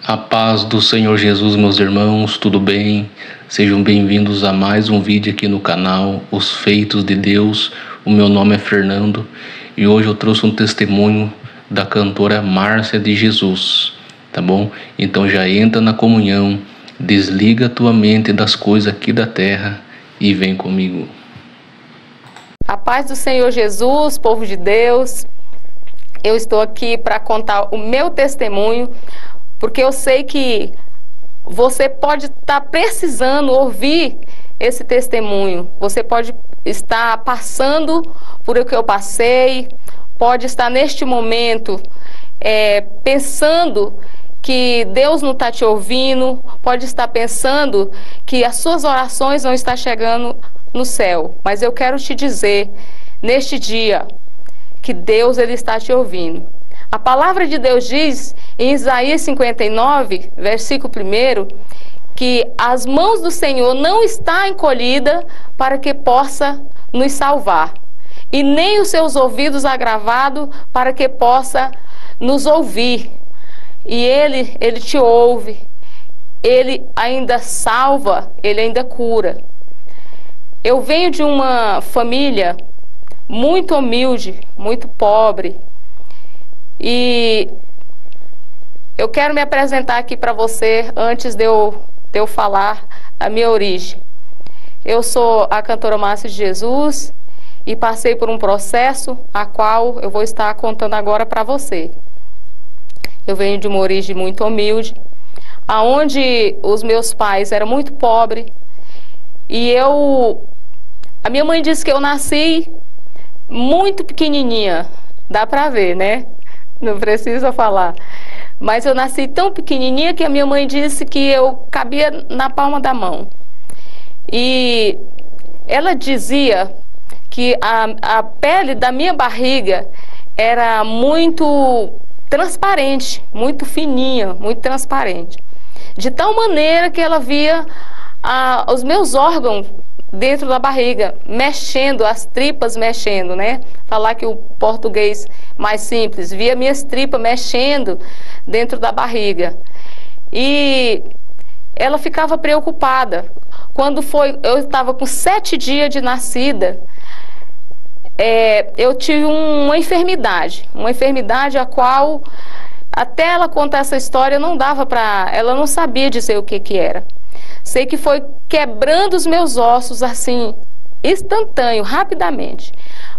A paz do Senhor Jesus, meus irmãos, tudo bem? Sejam bem-vindos a mais um vídeo aqui no canal Os Feitos de Deus. O meu nome é Fernando e hoje eu trouxe um testemunho da cantora Márcia de Jesus, tá bom? Então já entra na comunhão, desliga a tua mente das coisas aqui da terra e vem comigo. A paz do Senhor Jesus, povo de Deus. Eu estou aqui para contar o meu testemunho, porque eu sei que você pode estar precisando ouvir esse testemunho. Você pode estar passando por o que eu passei, pode estar neste momento pensando que Deus não está te ouvindo, pode estar pensando que as suas orações não estão chegando no céu. Mas eu quero te dizer, neste dia, que Deus ele está te ouvindo. A palavra de Deus diz em Isaías 59, versículo 1, que as mãos do Senhor não estão encolhidas para que possa nos salvar, e nem os seus ouvidos agravados para que possa nos ouvir. E Ele te ouve, Ele ainda salva, Ele ainda cura. Eu venho de uma família muito humilde, muito pobre, e eu quero me apresentar aqui para você antes de eu falar a minha origem. Eu sou a cantora Márcia de Jesus e passei por um processo a qual eu vou estar contando agora para você. Eu venho de uma origem muito humilde, aonde os meus pais eram muito pobres, e a minha mãe disse que eu nasci muito pequenininha, dá pra ver, né? Não precisa falar. Mas eu nasci tão pequenininha que a minha mãe disse que eu cabia na palma da mão. E ela dizia que a pele da minha barriga era muito transparente, muito fininha, muito transparente. De tal maneira que ela via os meus órgãos dentro da barriga, mexendo, as tripas mexendo, né? Falar que o português mais simples, via minhas tripas mexendo dentro da barriga. E ela ficava preocupada. Quando eu estava com 7 dias de nascida, eu tive uma enfermidade a qual, até ela contar essa história, não dava para, ela não sabia dizer o que era. Sei que foi quebrando os meus ossos assim, instantâneo, rapidamente.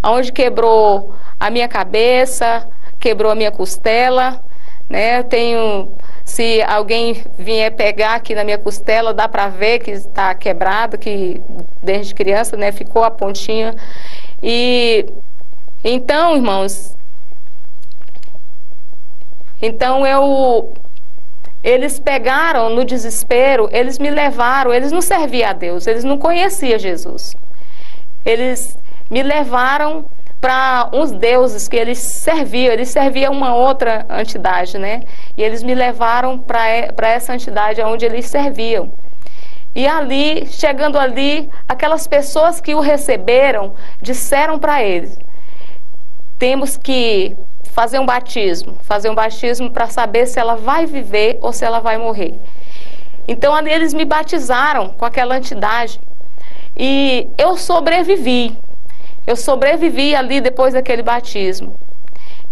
Onde quebrou a minha cabeça, quebrou a minha costela, né? Se alguém vier pegar aqui na minha costela, dá para ver que está quebrado, que desde criança, né, ficou a pontinha. E então, irmãos, eles pegaram no desespero, eles me levaram, eles não serviam a Deus, eles não conheciam Jesus. Eles me levaram para uns deuses que eles serviam uma outra entidade, né? E eles me levaram para essa entidade onde eles serviam. E ali, chegando ali, aquelas pessoas que o receberam, disseram para eles: temos que fazer um batismo para saber se ela vai viver ou se ela vai morrer. Então ali eles me batizaram com aquela entidade e eu sobrevivi ali depois daquele batismo.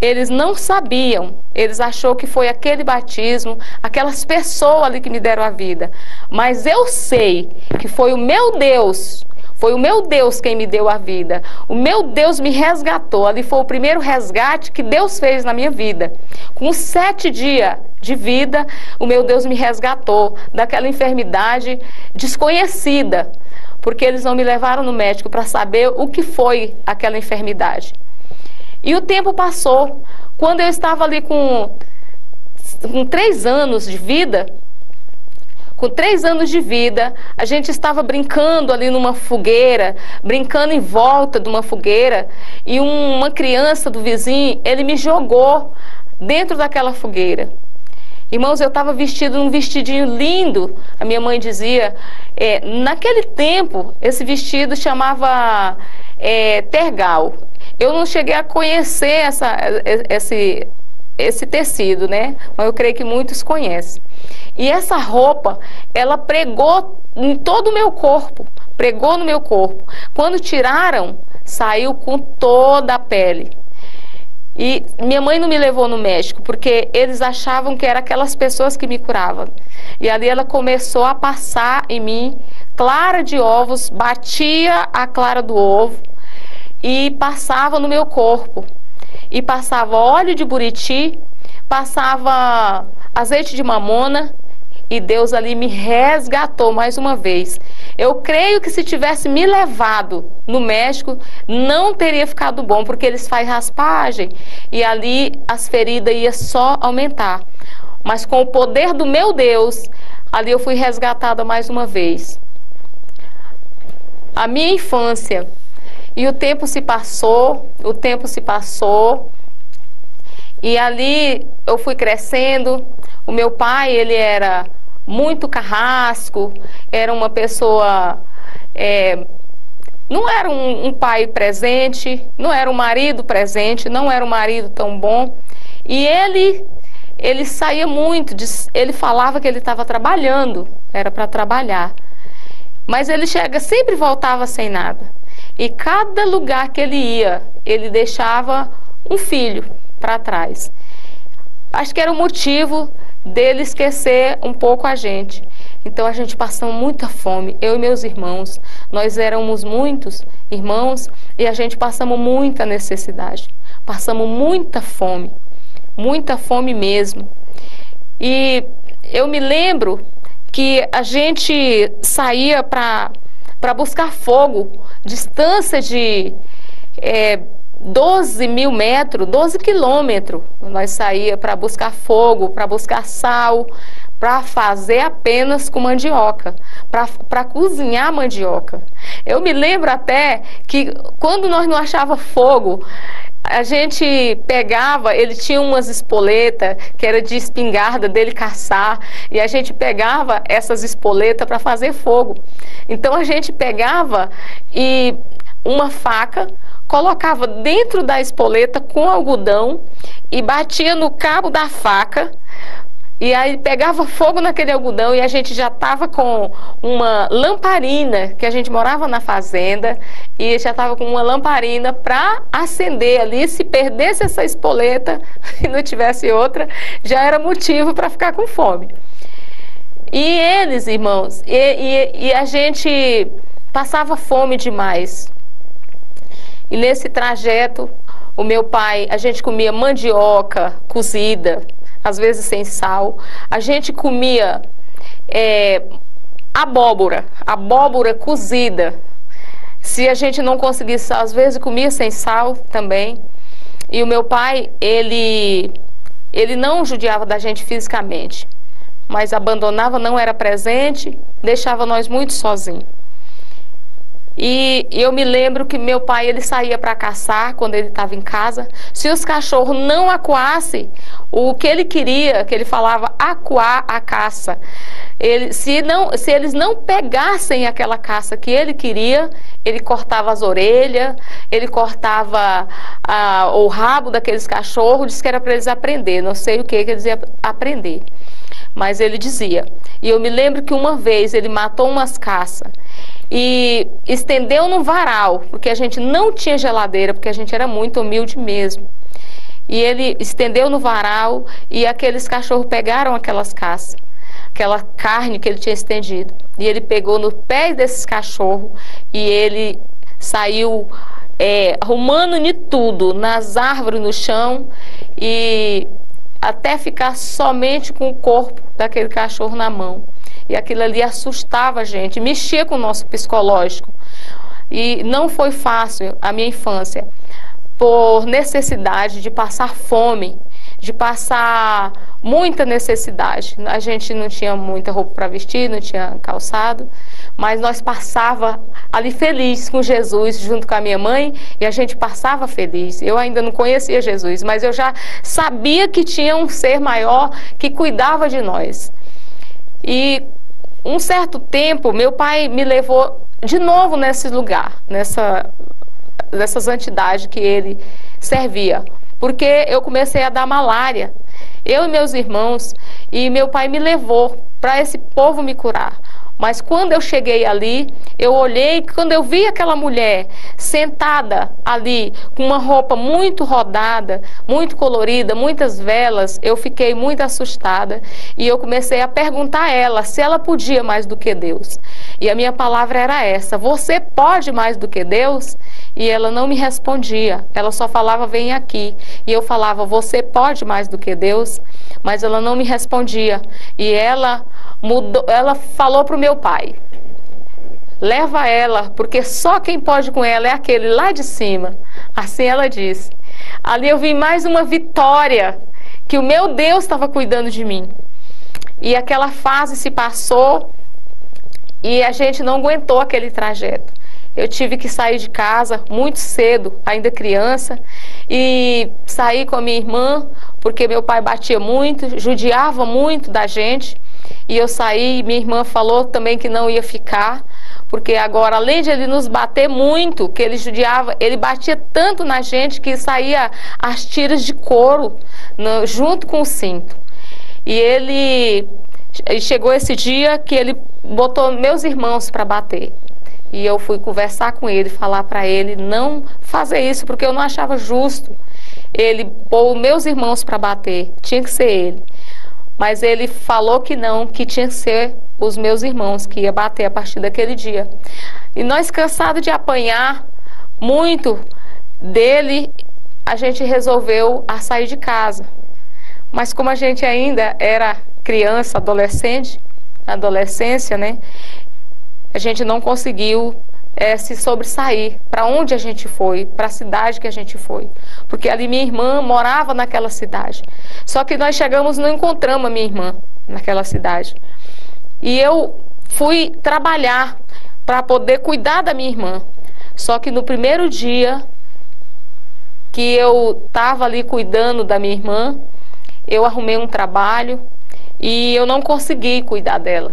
Eles não sabiam, eles acharam que foi aquele batismo, aquelas pessoas ali que me deram a vida, mas eu sei que foi o meu Deus. Foi o meu Deus quem me deu a vida. O meu Deus me resgatou. Ali foi o primeiro resgate que Deus fez na minha vida. Com 7 dias de vida, o meu Deus me resgatou daquela enfermidade desconhecida. Porque eles não me levaram no médico para saber o que foi aquela enfermidade. E o tempo passou. Quando eu estava ali com 3 anos de vida, a gente estava brincando ali numa fogueira, brincando em volta de uma fogueira, e uma criança do vizinho, ele me jogou dentro daquela fogueira. Irmãos, eu estava vestida num vestidinho lindo, a minha mãe dizia, naquele tempo, esse vestido chamava tergal. Eu não cheguei a conhecer esse tecido, né? Mas eu creio que muitos conhecem. E essa roupa, ela pregou em todo o meu corpo, pregou no meu corpo. Quando tiraram, saiu com toda a pele. E minha mãe não me levou no médico, porque eles achavam que eram aquelas pessoas que me curavam. E ali ela começou a passar em mim clara de ovos, batia a clara do ovo e passava no meu corpo. E passava óleo de buriti, passava azeite de mamona, e Deus ali me resgatou mais uma vez. Eu creio que se tivesse me levado no México, não teria ficado bom, porque eles fazem raspagem e ali as feridas iam só aumentar. Mas com o poder do meu Deus, ali eu fui resgatada mais uma vez. A minha infância, e o tempo se passou, e ali eu fui crescendo. O meu pai, ele era muito carrasco, era uma pessoa, não era um pai presente, não era um marido presente, não era um marido tão bom. E ele saía muito, ele falava que ele estava trabalhando, era para trabalhar. Mas ele sempre voltava sem nada. E cada lugar que ele ia, ele deixava um filho para trás. Acho que era o motivo dele esquecer um pouco a gente. Então a gente passou muita fome, eu e meus irmãos. Nós éramos muitos irmãos e a gente passamos muita necessidade. Passamos muita fome mesmo. E eu me lembro que a gente saía para buscar fogo, distância de 12 mil metros, 12 quilômetros. Nós saía para buscar fogo, para buscar sal, para fazer apenas com mandioca, para cozinhar mandioca. Eu me lembro até que quando nós não achava fogo, a gente pegava, ele tinha umas espoletas que era de espingarda dele caçar, e a gente pegava essas espoletas para fazer fogo. Então a gente pegava e uma faca, colocava dentro da espoleta com algodão e batia no cabo da faca, e aí pegava fogo naquele algodão, e a gente já estava com uma lamparina, que a gente morava na fazenda, e já estava com uma lamparina para acender ali. Se perdesse essa espoleta e não tivesse outra, já era motivo para ficar com fome. E eles, irmãos, e a gente passava fome demais. E nesse trajeto, o meu pai, a gente comia mandioca cozida, às vezes sem sal. A gente comia abóbora cozida. Se a gente não conseguisse, às vezes comia sem sal também. E o meu pai, ele não judiava da gente fisicamente, mas abandonava, não era presente, deixava nós muito sozinhos. E eu me lembro que meu pai, ele saía para caçar quando ele estava em casa. Se os cachorros não acuassem o que ele queria, que ele falava acuar a caça, se eles não pegassem aquela caça que ele queria, ele cortava as orelhas, ele cortava o rabo daqueles cachorros, disse que era para eles aprender, não sei o que eles iam aprender, mas ele dizia. E eu me lembro que uma vez ele matou umas caças e estendeu no varal, porque a gente não tinha geladeira, porque a gente era muito humilde mesmo. E ele estendeu no varal e aqueles cachorros pegaram aquelas caças, aquela carne que ele tinha estendido. E ele pegou no pé desses cachorros e ele saiu arrumando de tudo, nas árvores, no chão, e até ficar somente com o corpo daquele cachorro na mão. E aquilo ali assustava a gente, mexia com o nosso psicológico. E não foi fácil a minha infância, por necessidade de passar fome, de passar muita necessidade. A gente não tinha muita roupa para vestir, não tinha calçado, mas nós passava ali feliz com Jesus, junto com a minha mãe, e a gente passava feliz. Eu ainda não conhecia Jesus, mas eu já sabia que tinha um ser maior que cuidava de nós. E um certo tempo, meu pai me levou de novo nesse lugar, nessas entidades que ele servia. porque eu comecei a dar malária, eu e meus irmãos, e meu pai me levou para esse povo me curar. Mas quando eu cheguei ali, eu olhei, quando eu vi aquela mulher sentada ali, com uma roupa muito rodada, muito colorida, muitas velas, eu fiquei muito assustada e eu comecei a perguntar a ela se ela podia mais do que Deus. E a minha palavra era essa: você pode mais do que Deus? E ela não me respondia, ela só falava, vem aqui. E eu falava, você pode mais do que Deus? Mas ela não me respondia. E ela falou para o meu pai, leva ela, porque só quem pode com ela é aquele lá de cima. Assim ela disse. Ali eu vi mais uma vitória, que o meu Deus estava cuidando de mim. E aquela fase se passou e a gente não aguentou aquele trajeto. Eu tive que sair de casa muito cedo, ainda criança, e saí com a minha irmã, porque meu pai batia muito, judiava muito da gente. E eu saí, e minha irmã falou também que não ia ficar, porque agora, além de ele nos bater muito, que ele judiava, ele batia tanto na gente que saía as tiras de couro junto com o cinto. E chegou esse dia que ele botou meus irmãos para bater. E eu fui conversar com ele, falar para ele não fazer isso, porque eu não achava justo ele pôr meus irmãos para bater, tinha que ser ele. Mas ele falou que não, que tinha que ser os meus irmãos que ia bater a partir daquele dia. E nós, cansados de apanhar muito dele, a gente resolveu a sair de casa. Mas como a gente ainda era criança, adolescente, na adolescência, né? A gente não conseguiu se sobressair para onde a gente foi, para a cidade que a gente foi. Porque ali minha irmã morava naquela cidade. Só que nós chegamos e não encontramos a minha irmã naquela cidade. E eu fui trabalhar para poder cuidar da minha irmã. Só que no primeiro dia que eu estava ali cuidando da minha irmã, eu arrumei um trabalho e eu não consegui cuidar dela.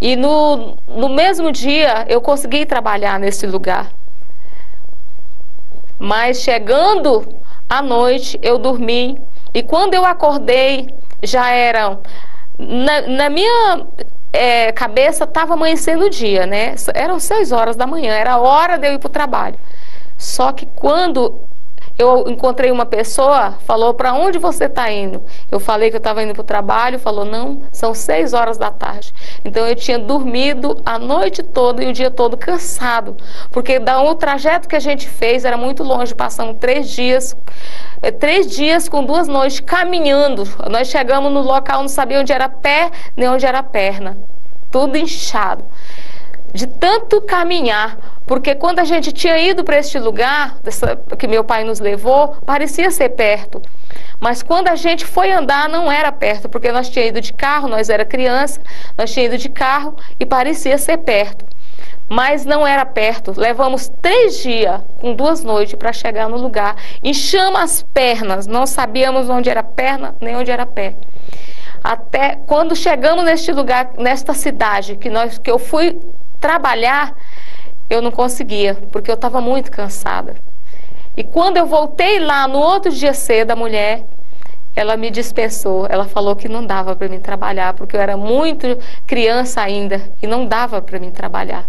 E no mesmo dia eu consegui trabalhar nesse lugar. Mas chegando à noite eu dormi e quando eu acordei já era... Na minha cabeça estava amanhecendo o dia, né? Eram 6 horas da manhã, era a hora de eu ir para o trabalho. Só que quando eu encontrei uma pessoa, falou, para onde você está indo? Eu falei que eu estava indo para o trabalho, falou, não, são 6 horas da tarde. Então eu tinha dormido a noite toda e o dia todo cansado, porque o trajeto que a gente fez era muito longe, passamos 3 dias com 2 noites caminhando. Nós chegamos no local, não sabia onde era pé nem onde era perna, tudo inchado de tanto caminhar, porque quando a gente tinha ido para este lugar que meu pai nos levou, parecia ser perto, mas quando a gente foi andar não era perto, porque nós tínhamos ido de carro, nós era criança, nós tínhamos ido de carro e parecia ser perto, mas não era perto. Levamos 3 dias com 2 noites para chegar no lugar, inchamos as pernas, não sabíamos onde era perna nem onde era pé. Até quando chegamos neste lugar, nesta cidade que eu fui trabalhar, eu não conseguia, porque eu estava muito cansada. E quando eu voltei lá no outro dia cedo, a mulher, ela me dispensou, ela falou que não dava para mim trabalhar, porque eu era muito criança ainda e não dava para mim trabalhar.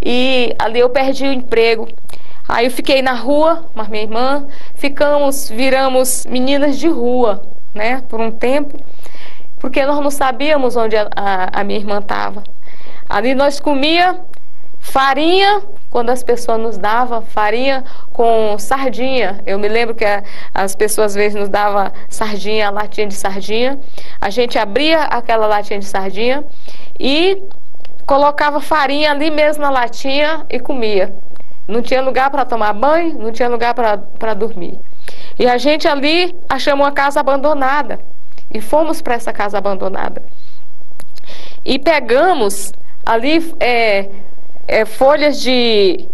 E ali eu perdi o emprego. Aí eu fiquei na rua, com a minha irmã, viramos meninas de rua, né, por um tempo, porque nós não sabíamos onde a minha irmã estava. Ali nós comia farinha, quando as pessoas nos davam farinha com sardinha. Eu me lembro que as pessoas às vezes nos davam sardinha, latinha de sardinha. A gente abria aquela latinha de sardinha e colocava farinha ali mesmo na latinha e comia. Não tinha lugar para tomar banho, não tinha lugar para dormir. E a gente ali achamos uma casa abandonada e fomos para essa casa abandonada. E pegamos ali folhas de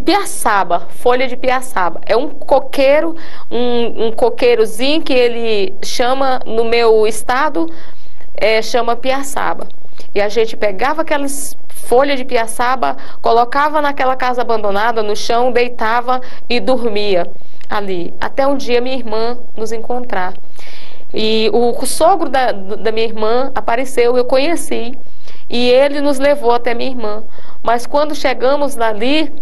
piaçaba, folha de piaçaba. É um coqueiro, um coqueirozinho que ele chama, no meu estado, chama piaçaba. E a gente pegava aquelas folha de piaçaba, colocava naquela casa abandonada, no chão, deitava e dormia ali, até um dia minha irmã nos encontrar. E o sogro da minha irmã apareceu, eu conheci, e ele nos levou até minha irmã. Mas quando chegamos ali,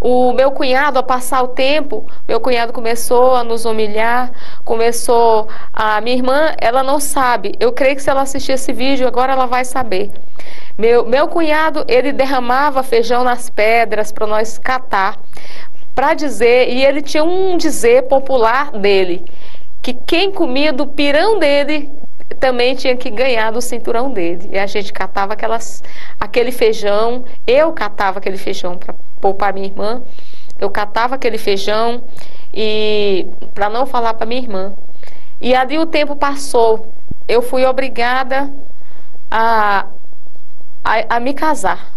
o meu cunhado, ao passar o tempo, meu cunhado começou a nos humilhar, a minha irmã, ela não sabe, eu creio que se ela assistir esse vídeo, agora ela vai saber. Meu cunhado, ele derramava feijão nas pedras para nós catar, para dizer, e ele tinha um dizer popular dele, que quem comia do pirão dele também tinha que ganhar do cinturão dele. E a gente catava aquele feijão, eu catava aquele feijão para poupar minha irmã, eu catava aquele feijão e para não falar para minha irmã. E ali o tempo passou, eu fui obrigada a me casar,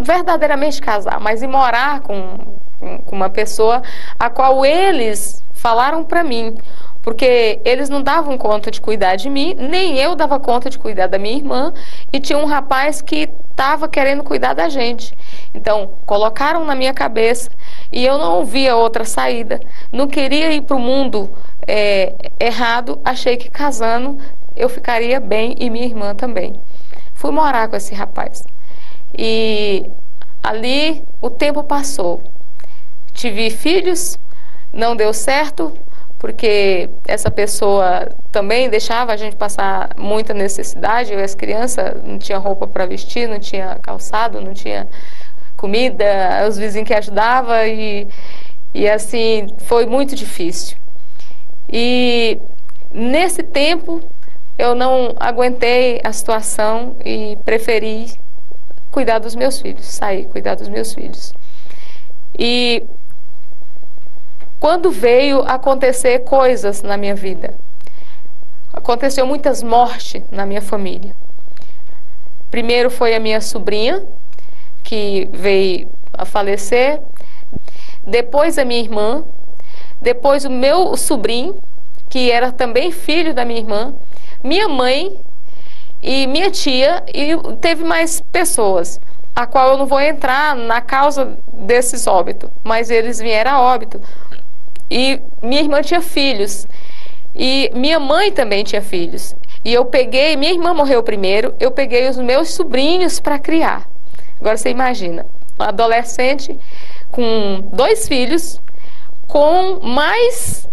verdadeiramente casar, mas ir morar com uma pessoa a qual eles falaram para mim, porque eles não davam conta de cuidar de mim, nem eu dava conta de cuidar da minha irmã, e tinha um rapaz que estava querendo cuidar da gente. Então, colocaram na minha cabeça e eu não via outra saída. Não queria ir para o mundo errado, achei que casando eu ficaria bem e minha irmã também. Fui morar com esse rapaz. E ali o tempo passou. Tive filhos, não deu certo, porque essa pessoa também deixava a gente passar muita necessidade. Eu e as crianças não tinha roupa para vestir, não tinha calçado, não tinha comida, os vizinhos que ajudavam e assim, foi muito difícil. E nesse tempo eu não aguentei a situação e preferi cuidar dos meus filhos, sair, cuidar dos meus filhos. E quando veio acontecer coisas na minha vida, aconteceu muitas mortes na minha família. Primeiro foi a minha sobrinha, que veio a falecer, depois a minha irmã, depois o meu sobrinho, que era também filho da minha irmã, minha mãe e minha tia, e teve mais pessoas, a qual eu não vou entrar na causa desses óbitos, mas eles vieram a óbito. E minha irmã tinha filhos, e minha mãe também tinha filhos. E eu peguei, minha irmã morreu primeiro, eu peguei os meus sobrinhos para criar. Agora você imagina, um adolescente com 2 filhos, com mais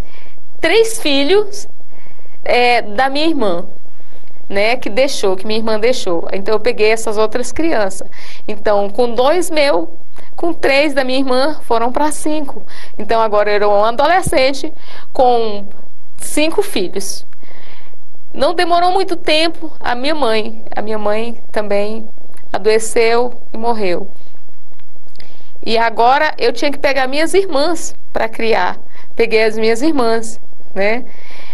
3 filhos da minha irmã, né, que minha irmã deixou. Então eu peguei essas outras crianças. Então com 2 meus, com 3 da minha irmã, foram para 5. Então agora eu era um adolescente com 5 filhos. Não demorou muito tempo, a minha mãe também adoeceu e morreu. E agora eu tinha que pegar minhas irmãs para criar. Peguei as minhas irmãs, né?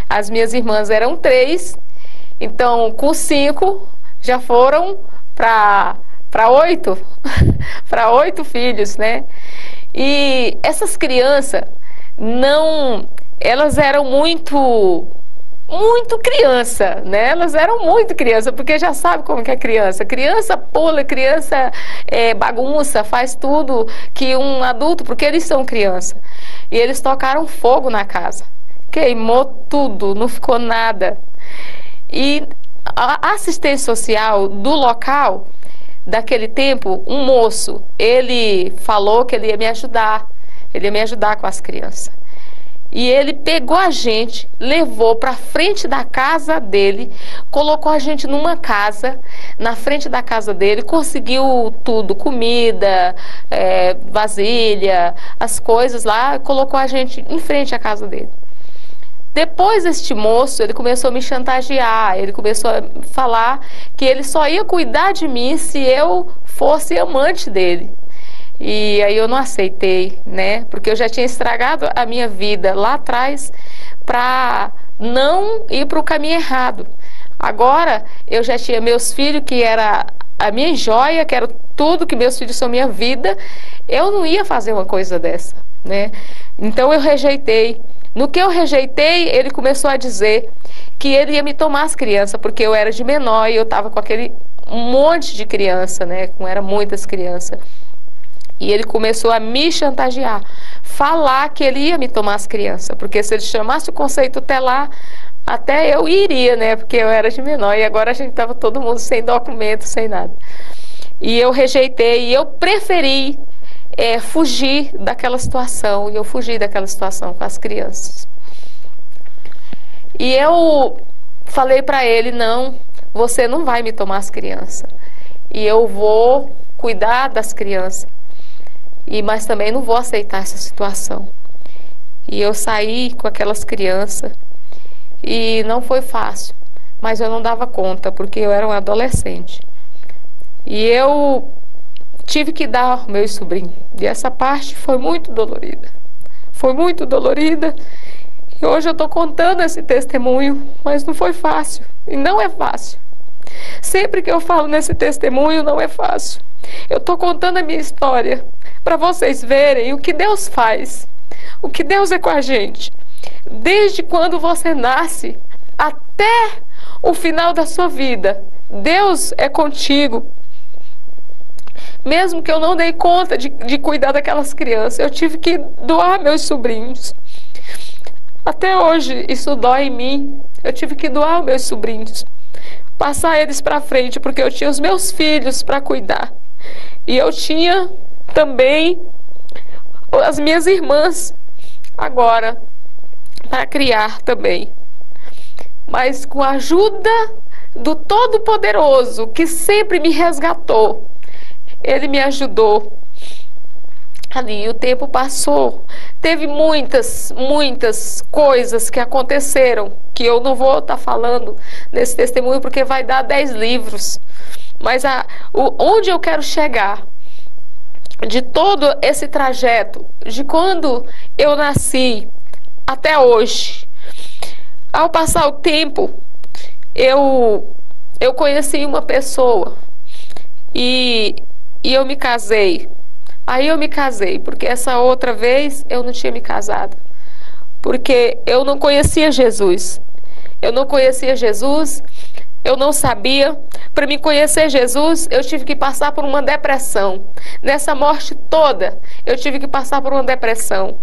As minhas irmãs eram 3, então com 5 já foram para 8, para 8 filhos, né? E essas crianças elas eram muito criança, né? Elas eram muito criança, porque já sabe como que é criança. Criança pula, criança bagunça, faz tudo que um adulto, porque eles são criança. E eles tocaram fogo na casa. Queimou tudo, não ficou nada. E a assistência social do local, daquele tempo, um moço, ele falou que ele ia me ajudar com as crianças. E ele pegou a gente, levou para frente da casa dele, colocou a gente numa casa, na frente da casa dele, conseguiu tudo, comida, vasilha, as coisas lá, colocou a gente em frente à casa dele. Depois este moço, ele começou a me chantagear, ele começou a falar que ele só ia cuidar de mim se eu fosse amante dele. E aí eu não aceitei, né? Porque eu já tinha estragado a minha vida lá atrás para não ir para o caminho errado. Agora eu já tinha meus filhos, que era a minha joia, que era tudo, que meus filhos são minha vida. Eu não ia fazer uma coisa dessa, né? Então eu rejeitei. No que eu rejeitei, ele começou a dizer que ele ia me tomar as crianças, porque eu era de menor e eu estava com aquele um monte de criança, né? Como eram muitas crianças. E ele começou a me chantagear, falar que ele ia me tomar as crianças, porque se ele chamasse o conceito tutelar, até eu iria, né? Porque eu era de menor e agora a gente estava todo mundo sem documento, sem nada. E eu rejeitei e eu preferi fugir daquela situação. E eu fugi daquela situação com as crianças. E eu falei para ele, não, você não vai me tomar as crianças. E eu vou cuidar das crianças. Mas também não vou aceitar essa situação. E eu saí com aquelas crianças. E não foi fácil. Mas eu não dava conta, porque eu era um adolescente. E eu tive que dar meus sobrinhos. E essa parte foi muito dolorida. Foi muito dolorida. E hoje eu estou contando esse testemunho, mas não foi fácil. E não é fácil. Sempre que eu falo nesse testemunho, não é fácil. Eu estou contando a minha história para vocês verem o que Deus faz. O que Deus é com a gente. Desde quando você nasce até o final da sua vida. Deus é contigo. Mesmo que eu não dei conta de cuidar daquelas crianças, eu tive que doar meus sobrinhos. Até hoje isso dói em mim. Eu tive que doar meus sobrinhos, passar eles para frente, porque eu tinha os meus filhos para cuidar. E eu tinha também as minhas irmãs agora para criar também. Mas com a ajuda do Todo-Poderoso, que sempre me resgatou, Ele me ajudou. Ali o tempo passou. Teve muitas coisas que aconteceram, que eu não vou estar falando nesse testemunho, porque vai dar 10 livros. Mas onde eu quero chegar, de todo esse trajeto, de quando eu nasci até hoje, ao passar o tempo, eu conheci uma pessoa e eu me casei. Aí eu me casei, porque essa outra vez eu não tinha me casado. Porque eu não conhecia Jesus. Eu não conhecia Jesus, eu não sabia. Para me conhecer Jesus, eu tive que passar por uma depressão. Nessa morte toda, eu tive que passar por uma depressão.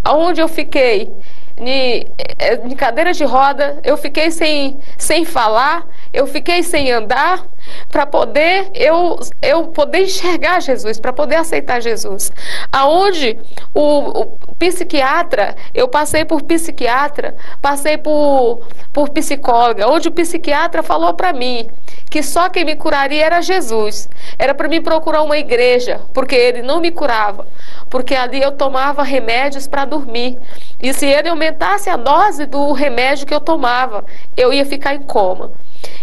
Onde eu fiquei em cadeira de roda, eu fiquei sem falar, eu fiquei sem andar, para poder eu poder enxergar Jesus, para poder aceitar Jesus. Aonde o psiquiatra, eu passei por psiquiatra, passei por psicóloga, onde o psiquiatra falou para mim que só quem me curaria era Jesus. Era para mim procurar uma igreja, porque ele não me curava, porque ali eu tomava remédios para dormir. E se ele aumentasse a dose do remédio que eu tomava, eu ia ficar em coma.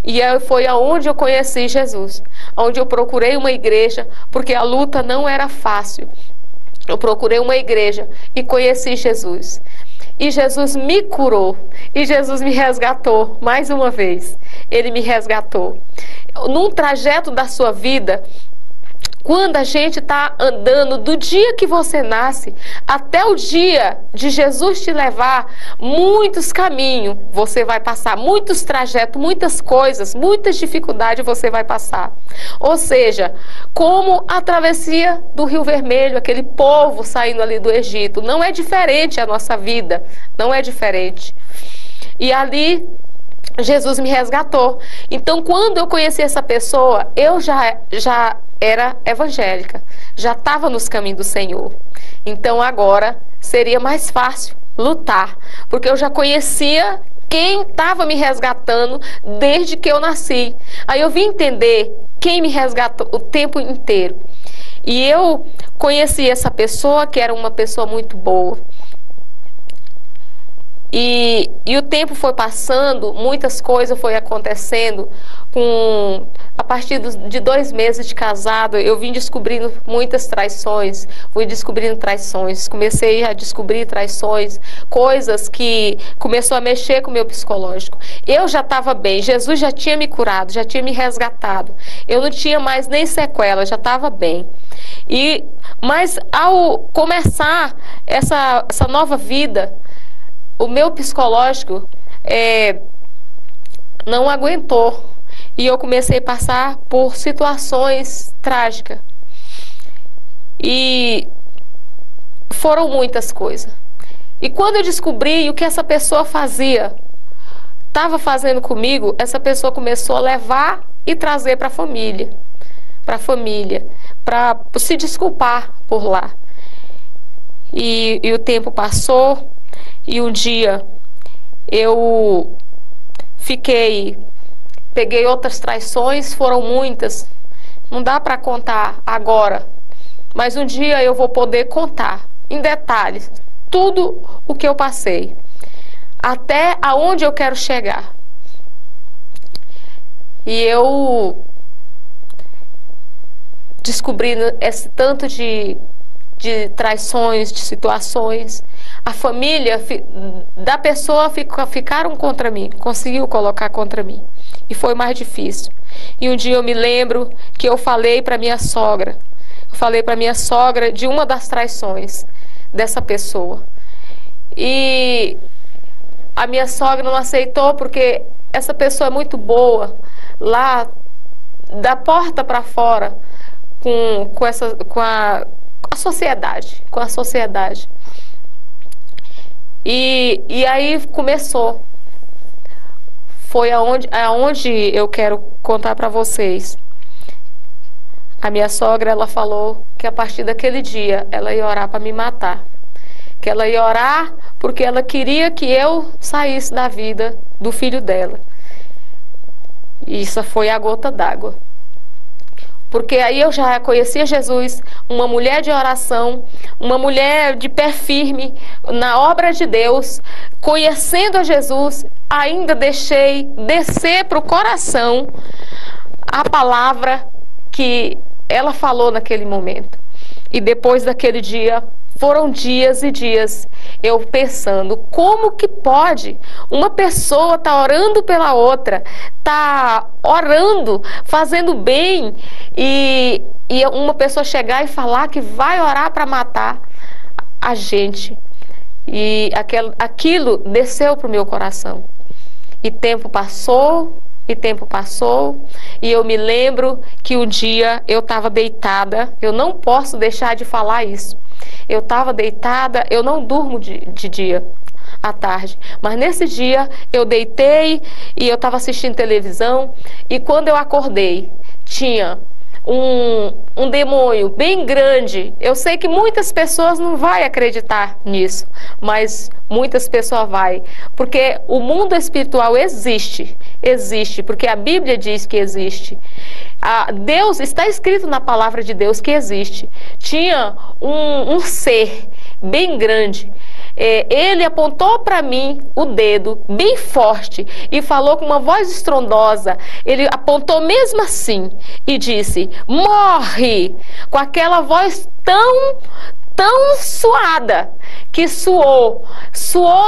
E foi aonde eu conheci Jesus, onde eu procurei uma igreja, porque a luta não era fácil. Eu procurei uma igreja e conheci Jesus. E Jesus me curou, e Jesus me resgatou mais uma vez. Ele me resgatou. Num trajeto da sua vida, quando a gente está andando do dia que você nasce até o dia de Jesus te levar, muitos caminhos você vai passar, muitos trajetos, muitas coisas, muitas dificuldades você vai passar. Ou seja, como a travessia do Rio Vermelho, aquele povo saindo ali do Egito, não é diferente a nossa vida, não é diferente. E ali Jesus me resgatou. Então, quando eu conheci essa pessoa, eu já era evangélica, já estava nos caminhos do Senhor. Então agora seria mais fácil lutar, porque eu já conhecia quem estava me resgatando desde que eu nasci. Aí eu vim entender quem me resgatou o tempo inteiro. E eu conheci essa pessoa, que era uma pessoa muito boa. E o tempo foi passando, muitas coisas foi acontecendo. A partir de 2 meses de casado, eu vim descobrindo muitas traições, fui descobrindo traições, comecei a descobrir traições, coisas que começou a mexer com o meu psicológico. Eu já estava bem, Jesus já tinha me curado, já tinha me resgatado, eu não tinha mais nem sequela, já estava bem. Mas ao começar essa nova vida, o meu psicológico não aguentou. e eu comecei a passar por situações trágicas. E foram muitas coisas. E quando eu descobri o que essa pessoa estava fazendo comigo, essa pessoa começou a levar e trazer para a família, para se desculpar por lá. E o tempo passou, e um dia eu peguei outras traições, foram muitas, não dá para contar agora, mas um dia eu vou poder contar em detalhes tudo o que eu passei, até aonde eu quero chegar. E eu descobrindo esse tanto de traições, de situações, a família da pessoa ficaram contra mim, conseguiu colocar contra mim, e foi mais difícil. E um dia eu me lembro que eu falei para minha sogra, de uma das traições dessa pessoa, e a minha sogra não aceitou, porque essa pessoa é muito boa, lá da porta para fora, com a sociedade. E aí começou. Foi aonde eu quero contar para vocês. A minha sogra, ela falou que a partir daquele dia ela ia orar para me matar. Que ela ia orar porque ela queria que eu saísse da vida do filho dela. E isso foi a gota d'água. Porque aí eu já conhecia Jesus, uma mulher de oração, uma mulher de pé firme na obra de Deus, conhecendo a Jesus, ainda deixei descer para o coração a palavra que ela falou naquele momento. E depois daquele dia, foram dias e dias eu pensando, como que pode uma pessoa estar orando pela outra, estar orando, fazendo bem, e uma pessoa chegar e falar que vai orar para matar a gente. E aquilo desceu para o meu coração. E tempo passou, e eu me lembro que um dia eu estava deitada, eu não posso deixar de falar isso. Eu estava deitada, eu não durmo de dia, à tarde, mas nesse dia eu deitei e eu estava assistindo televisão, e quando eu acordei, tinha um demônio bem grande. Eu sei que muitas pessoas não vão acreditar nisso, mas muitas pessoas vão, porque o mundo espiritual existe, porque a Bíblia diz que existe. Deus, está escrito na palavra de Deus que existe. Tinha um ser bem grande. Ele apontou para mim o dedo bem forte e falou com uma voz estrondosa. Ele apontou mesmo assim e disse: morre! Com aquela voz tão suada que suou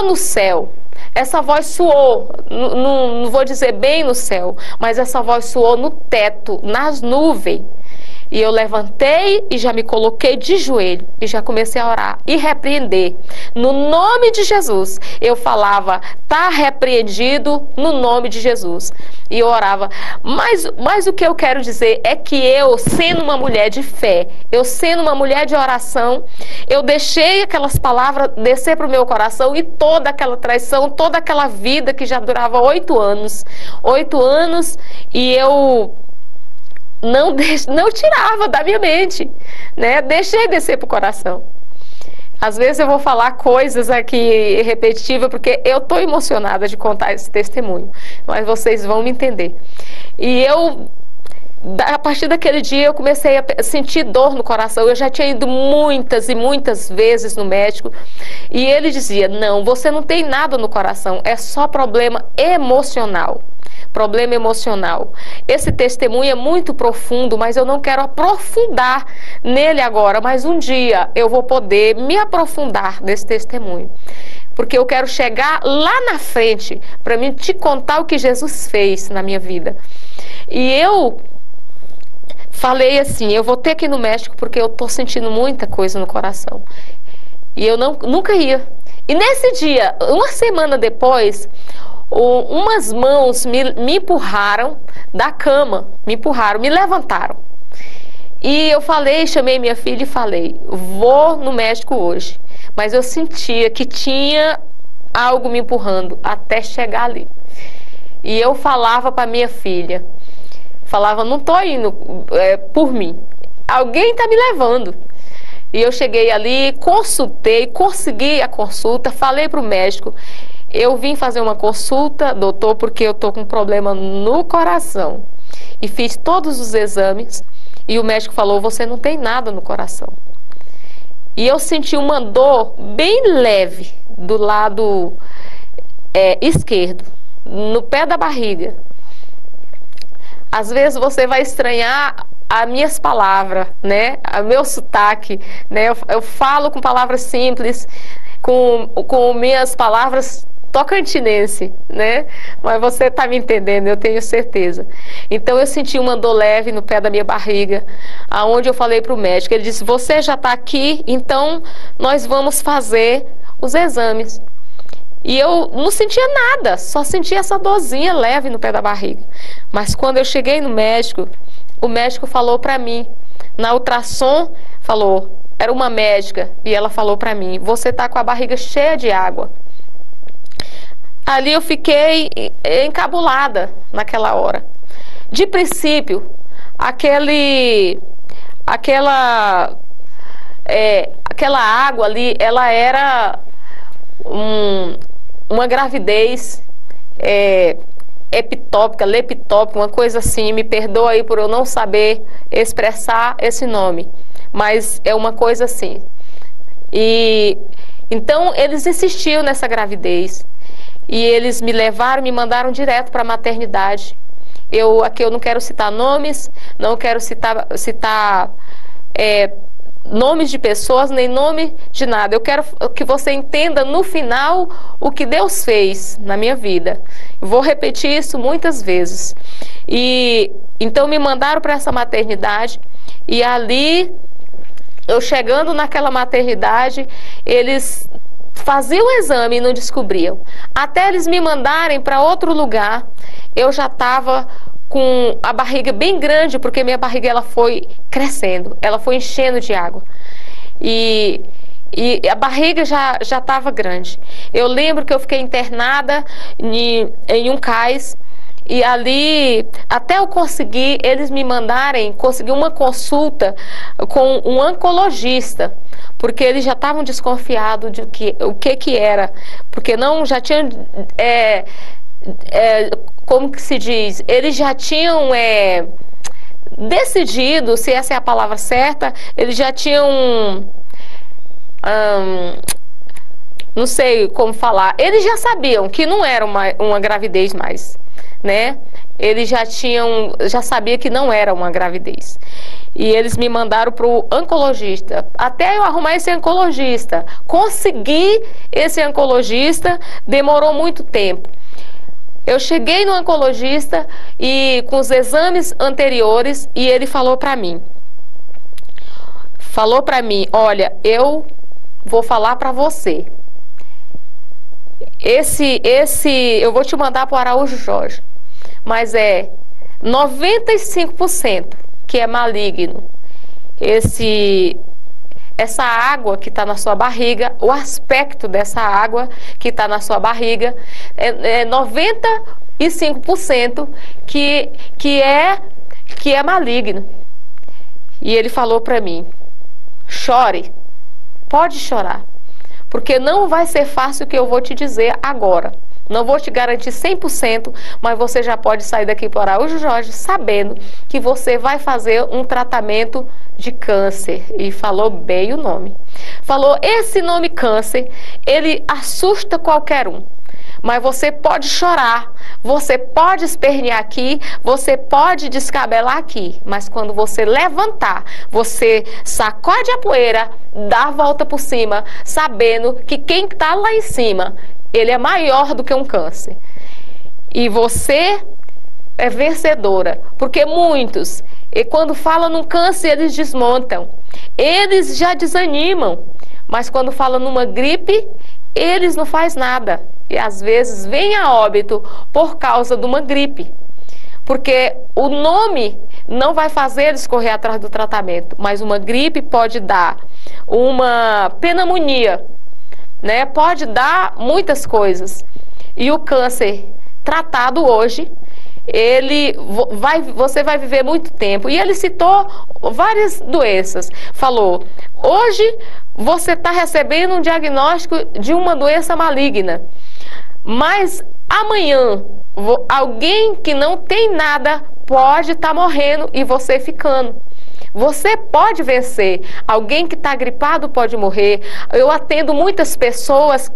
no céu. Essa voz suou, não vou dizer bem no céu, mas essa voz suou no teto, nas nuvens. E eu levantei e já me coloquei de joelho e já comecei a orar e repreender. No nome de Jesus, eu falava, tá repreendido no nome de Jesus. E eu orava. Mas o que eu quero dizer é que eu, sendo uma mulher de fé, eu sendo uma mulher de oração, eu deixei aquelas palavras descer para o meu coração, e toda aquela traição, toda aquela vida que já durava 8 anos, e eu não tirava da minha mente, né? Deixei descer para o coração. Às vezes eu vou falar coisas aqui repetitivas, porque eu estou emocionada de contar esse testemunho, mas vocês vão me entender. E a partir daquele dia eu comecei a sentir dor no coração. Eu já tinha ido muitas e muitas vezes no médico, e ele dizia: não, você não tem nada no coração, é só problema emocional. Esse testemunho é muito profundo, mas eu não quero aprofundar nele agora, mas um dia eu vou poder me aprofundar nesse testemunho, porque eu quero chegar lá na frente para mim te contar o que Jesus fez na minha vida. E eu falei assim: eu vou ter que ir no médico porque eu estou sentindo muita coisa no coração. E eu nunca ia. E nesse dia, uma semana depois, umas mãos me empurraram da cama, me levantaram. E eu chamei minha filha e falei, vou no médico hoje. Mas eu sentia que tinha algo me empurrando até chegar ali. E eu falava para minha filha, não tô indo por mim, alguém está me levando. E eu cheguei ali, consultei, consegui a consulta, falei para o médico, eu vim fazer uma consulta, doutor, porque eu estou com um problema no coração. E fiz todos os exames e o médico falou, você não tem nada no coração. E eu senti uma dor bem leve do lado esquerdo, no pé da barriga. Às vezes você vai estranhar as minhas palavras, né? O meu sotaque, né? Eu falo com palavras simples, com minhas palavras tocantinense, né? Mas você está me entendendo, eu tenho certeza. Então eu senti uma dor leve no pé da minha barriga, aonde eu falei para o médico, ele disse, você já está aqui, então nós vamos fazer os exames. E eu não sentia nada, só sentia essa dorzinha leve no pé da barriga. Mas quando eu cheguei no médico, o médico falou para mim, na ultrassom, era uma médica, e ela falou para mim, você está com a barriga cheia de água. Ali eu fiquei encabulada naquela hora. De princípio, aquela água ali, ela era uma gravidez eptópica, leptópica, uma coisa assim. Me perdoa aí por eu não saber expressar esse nome, mas é uma coisa assim. E então eles insistiam nessa gravidez. E eles me levaram, me mandaram direto para a maternidade. Aqui eu não quero citar nomes, não quero citar nomes de pessoas, nem nome de nada. Eu quero que você entenda no final o que Deus fez na minha vida. Vou repetir isso muitas vezes. E então me mandaram para essa maternidade e ali, eu chegando naquela maternidade, eles faziam o exame e não descobriam. Até eles me mandarem para outro lugar, eu já estava com a barriga bem grande, porque minha barriga ela foi crescendo, ela foi enchendo de água. E a barriga já estava grande. Eu lembro que eu fiquei internada em um cais, e ali, até eu conseguir, eles me conseguir uma consulta com um oncologista, porque eles já estavam desconfiados de o que era, porque não, já tinham, como que se diz, eles já tinham decidido, se essa é a palavra certa, eles já tinham, não sei como falar, eles já sabiam que não era uma gravidez mais, né? Eles já sabiam que não era uma gravidez. E eles me mandaram para o oncologista. Até eu arrumar esse oncologista, conseguir esse oncologista, demorou muito tempo. Eu cheguei no oncologista e com os exames anteriores, e ele falou para mim, olha, eu vou falar para você. Eu vou te mandar para o Araújo Jorge, mas 95% que é maligno. Essa água que está na sua barriga, o aspecto dessa água que está na sua barriga, 95% que é maligno. E ele falou para mim, chore, pode chorar, porque não vai ser fácil o que eu vou te dizer agora. Não vou te garantir 100%, mas você já pode sair daqui para o Araújo Jorge sabendo que você vai fazer um tratamento de câncer. E falou bem o nome. Falou, esse nome câncer, ele assusta qualquer um. Mas você pode chorar, você pode espernear aqui, você pode descabelar aqui. Mas quando você levantar, você sacode a poeira, dá a volta por cima, sabendo que quem está lá em cima, ele é maior do que um câncer. E você é vencedora. Porque muitos, e quando falam num câncer, eles desmontam. Eles já desanimam. Mas quando falam numa gripe, eles não fazem nada. E às vezes vem a óbito por causa de uma gripe. Porque o nome não vai fazer eles correr atrás do tratamento, mas uma gripe pode dar uma pneumonia, né? Pode dar muitas coisas. E o câncer tratado hoje, você vai viver muito tempo. E ele citou várias doenças. Falou, hoje você está recebendo um diagnóstico de uma doença maligna, mas amanhã alguém que não tem nada pode estar morrendo e você ficando. Você pode vencer. Alguém que está gripado pode morrer. Eu atendo muitas pessoas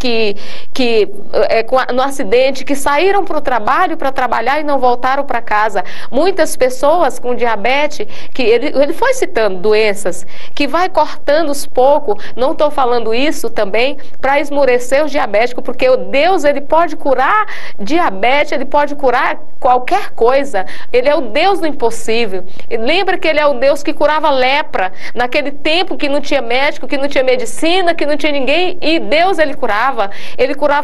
no acidente, que saíram para o trabalho para trabalhar e não voltaram para casa. Muitas pessoas com diabetes, que ele foi citando doenças, que vai cortando os poucos. Não estou falando isso também para esmorecer os diabéticos, porque o Deus, ele pode curar diabetes, ele pode curar qualquer coisa. Ele é o Deus do impossível. E lembra que ele é o Deus que curava lepra, naquele tempo que não tinha médico, que não tinha medicina, que não tinha ninguém, e Deus, ele curava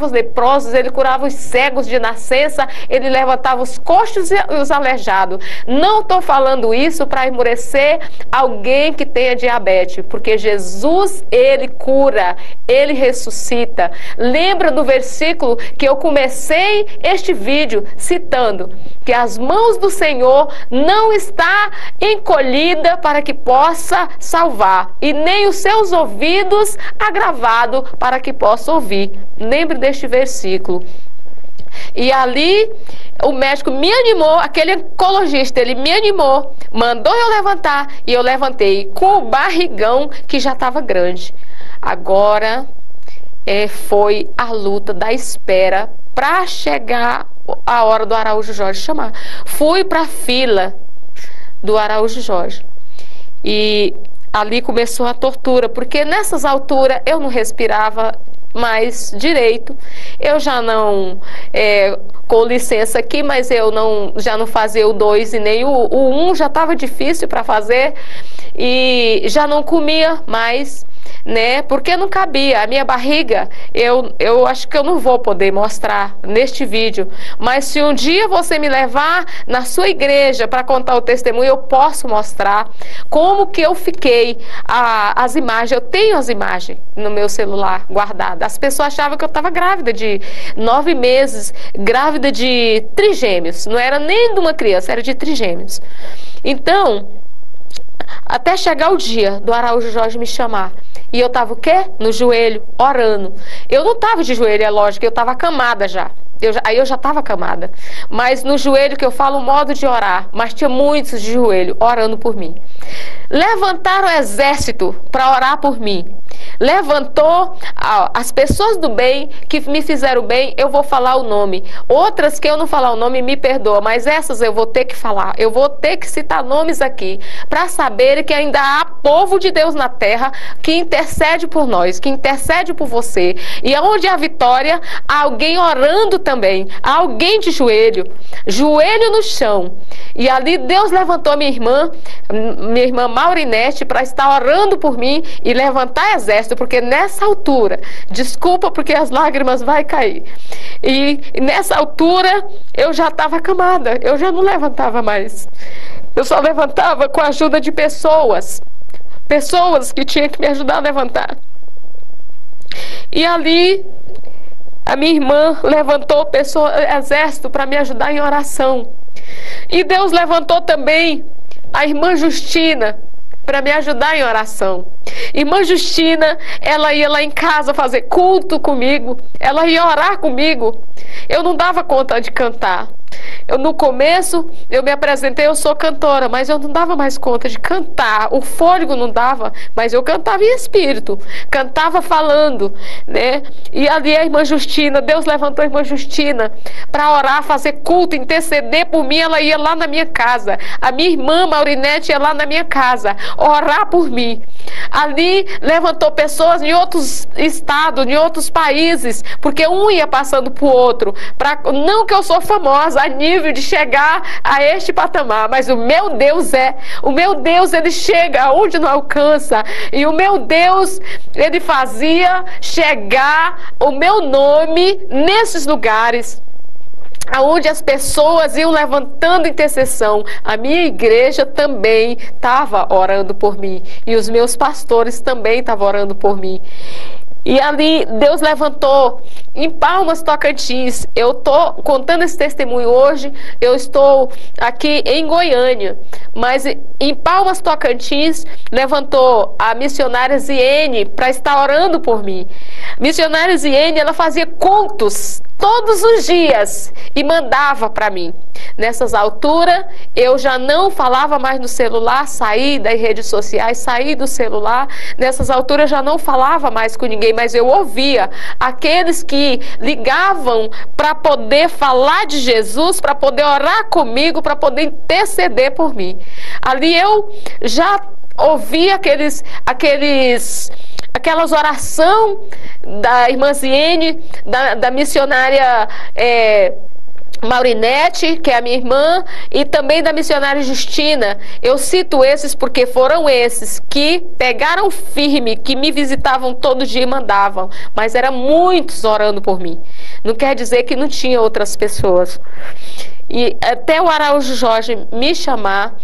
os leprosos, ele curava os cegos de nascença, ele levantava os coxos e os aleijados. Não estou falando isso para esmorecer alguém que tenha diabetes, porque Jesus, ele cura, ele ressuscita. Lembra do versículo que eu comecei este vídeo citando, que as mãos do Senhor não está encolhida para que possa salvar, e nem os seus ouvidos agravados para que possa ouvir. Lembre deste versículo. E ali o médico me animou, aquele oncologista, ele me animou, mandou eu levantar, e eu levantei com o barrigão que já estava grande. Agora foi a luta da espera para chegar a hora do Araújo Jorge chamar. Fui para a fila do Araújo Jorge. E ali começou a tortura, porque nessas alturas eu não respirava mais direito. Eu já não, com licença aqui, mas eu já não fazia o 2 e nem o 1, já estava difícil para fazer. E já não comia mais, né? Porque não cabia. A minha barriga, eu acho que eu não vou poder mostrar neste vídeo, mas se um dia você me levar na sua igreja para contar o testemunho, eu posso mostrar como que eu fiquei. As imagens, eu tenho as imagens no meu celular guardadas. As pessoas achavam que eu estava grávida de 9 meses, grávida de trigêmeos. Não era nem de uma criança, era de trigêmeos. Então, até chegar o dia do Araújo Jorge me chamar. E eu estava o quê? No joelho, orando. Eu não estava de joelho, é lógico, eu estava acamada já. Aí eu já estava acamada. Mas no joelho, que eu falo o modo de orar, mas tinha muitos de joelho orando por mim. Levantaram o exército para orar por mim. Levantou as pessoas do bem que me fizeram bem, eu vou falar o nome. Outras que eu não falar o nome, me perdoa, mas essas eu vou ter que falar. Eu vou ter que citar nomes aqui para saber que ainda há povo de Deus na terra que intercede por nós, que intercede por você. E onde há vitória, há alguém orando também, há alguém de joelho no chão. E ali Deus levantou minha irmã Maurinete, para estar orando por mim e levantar exército, porque nessa altura, desculpa porque as lágrimas vão cair, e nessa altura eu já estava acamada, eu já não levantava mais, eu só levantava com a ajuda de pessoas que tinham que me ajudar a levantar. E ali a minha irmã levantou exército para me ajudar em oração. E Deus levantou também a irmã Justina para me ajudar em oração. Irmã Justina, ela ia lá em casa fazer culto comigo, ela ia orar comigo. Eu não dava conta de cantar. No começo, eu me apresentei, eu sou cantora, mas eu não dava mais conta de cantar. O fôlego não dava, mas eu cantava em espírito, cantava falando, né? E ali a irmã Justina, Deus levantou a irmã Justina para orar, fazer culto, interceder por mim. Ela ia lá na minha casa. A minha irmã Maurinete ia lá na minha casa orar por mim. Ali levantou pessoas em outros estados, em outros países, porque um ia passando para o outro. Não que eu sou famosa, a nível de chegar a este patamar, mas o meu Deus ele chega aonde não alcança, e o meu Deus, ele fazia chegar o meu nome nesses lugares aonde as pessoas iam levantando intercessão. A minha igreja também estava orando por mim, e os meus pastores também estavam orando por mim. E ali Deus levantou em Palmas, Tocantins. Eu estou contando esse testemunho hoje, eu estou aqui em Goiânia, mas em Palmas, Tocantins, levantou a missionária Ziene para estar orando por mim. Missionária Ziene, ela fazia cultos todos os dias e mandava para mim. Nessas alturas, eu já não falava mais no celular, saí das redes sociais, saí do celular. Nessas alturas, eu já não falava mais com ninguém, mas eu ouvia aqueles que ligavam para poder falar de Jesus, para poder orar comigo, para poder interceder por mim. Ali eu já ouvia aquelas orações da irmã Ziene, da missionária Maurinete, que é a minha irmã, e também da missionária Justina. Eu cito esses porque foram esses que pegaram firme, que me visitavam todo dia e mandavam, mas eram muitos orando por mim. Não quer dizer que não tinha outras pessoas. E até o Araújo Jorge me chamar,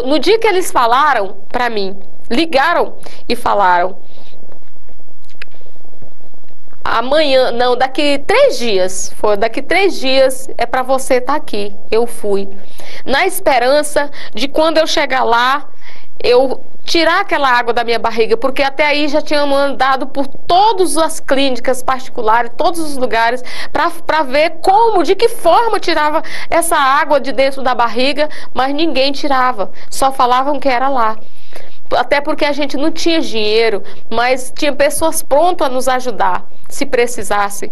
no dia que eles falaram para mim, ligaram e falaram: amanhã, não, daqui 3 dias, daqui 3 dias é para você estar aqui. Eu fui, na esperança de quando eu chegar lá, eu tirar aquela água da minha barriga, porque até aí já tínhamos andado por todas as clínicas particulares, todos os lugares, para ver como, de que forma tirava essa água de dentro da barriga, mas ninguém tirava, só falavam que era lá. Até porque a gente não tinha dinheiro, mas tinha pessoas prontas a nos ajudar, se precisasse.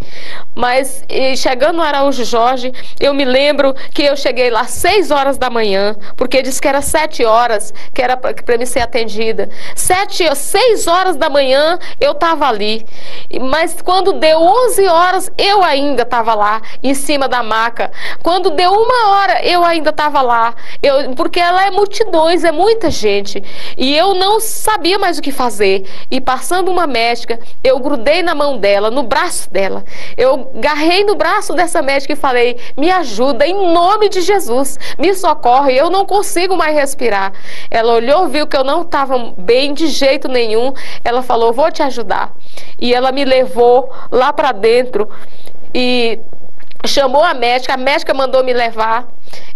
Mas chegando no Araújo Jorge, eu me lembro que eu cheguei lá 6 horas da manhã, porque disse que era 7 horas, que era para me ser atendida. 6 horas da manhã eu estava ali, mas quando deu 11 horas, eu ainda estava lá, em cima da maca. Quando deu 1 hora, eu ainda estava lá, porque ela é multidões, é muita gente, e eu não sabia mais o que fazer. E passando uma médica, eu grudei na mão dela, no braço dela. Eu agarrei no braço dessa médica e falei: me ajuda, em nome de Jesus, me socorre, eu não consigo mais respirar. Ela olhou, viu que eu não estava bem de jeito nenhum. Ela falou: vou te ajudar. E ela me levou lá para dentro e chamou a médica mandou me levar.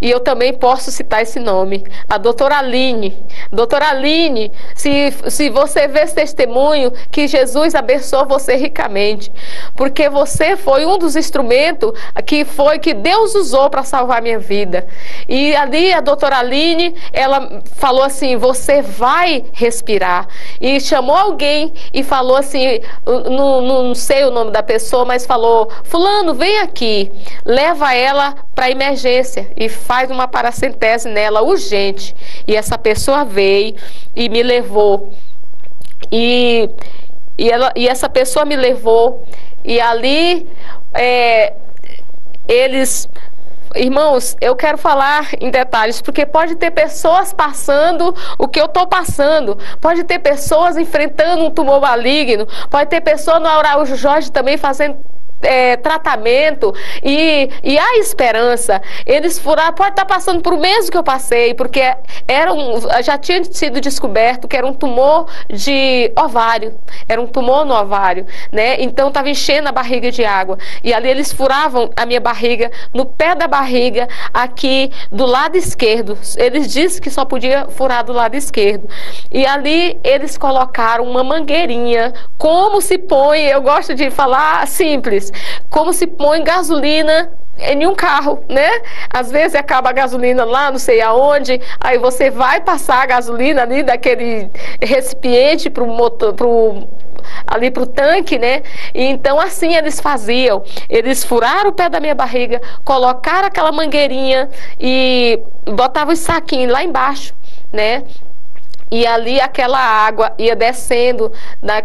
E eu também posso citar esse nome, a doutora Aline. Doutora Aline, se você vê esse testemunho, que Jesus abençoe você ricamente, porque você foi um dos instrumentos que Deus usou para salvar minha vida. E ali a doutora Aline, ela falou assim: você vai respirar. E chamou alguém e falou assim, não sei o nome da pessoa, mas falou: fulano, vem aqui, leva ela para emergência e faz uma paracentese nela urgente. E essa pessoa veio e me levou. E essa pessoa me levou. E ali irmãos, eu quero falar em detalhes, porque pode ter pessoas passando o que eu estou passando, pode ter pessoas enfrentando um tumor maligno, pode ter pessoas no Araújo Jorge também fazendo tratamento, e há esperança. Eles furaram, pode estar passando por o mesmo que eu passei, porque já tinha sido descoberto que era um tumor de ovário, era um tumor no ovário, né? Então estava enchendo a barriga de água, e ali eles furavam a minha barriga, no pé da barriga, aqui do lado esquerdo. Eles disseram que só podia furar do lado esquerdo, e ali eles colocaram uma mangueirinha, como se põe, eu gosto de falar simples, como se põe gasolina em um carro, né? Às vezes acaba a gasolina lá, não sei aonde, aí você vai passar a gasolina ali daquele recipiente para o motor, ali para o tanque, né? E então assim eles faziam. Eles furaram o pé da minha barriga, colocaram aquela mangueirinha e botavam os saquinhos lá embaixo, né? E ali aquela água ia descendo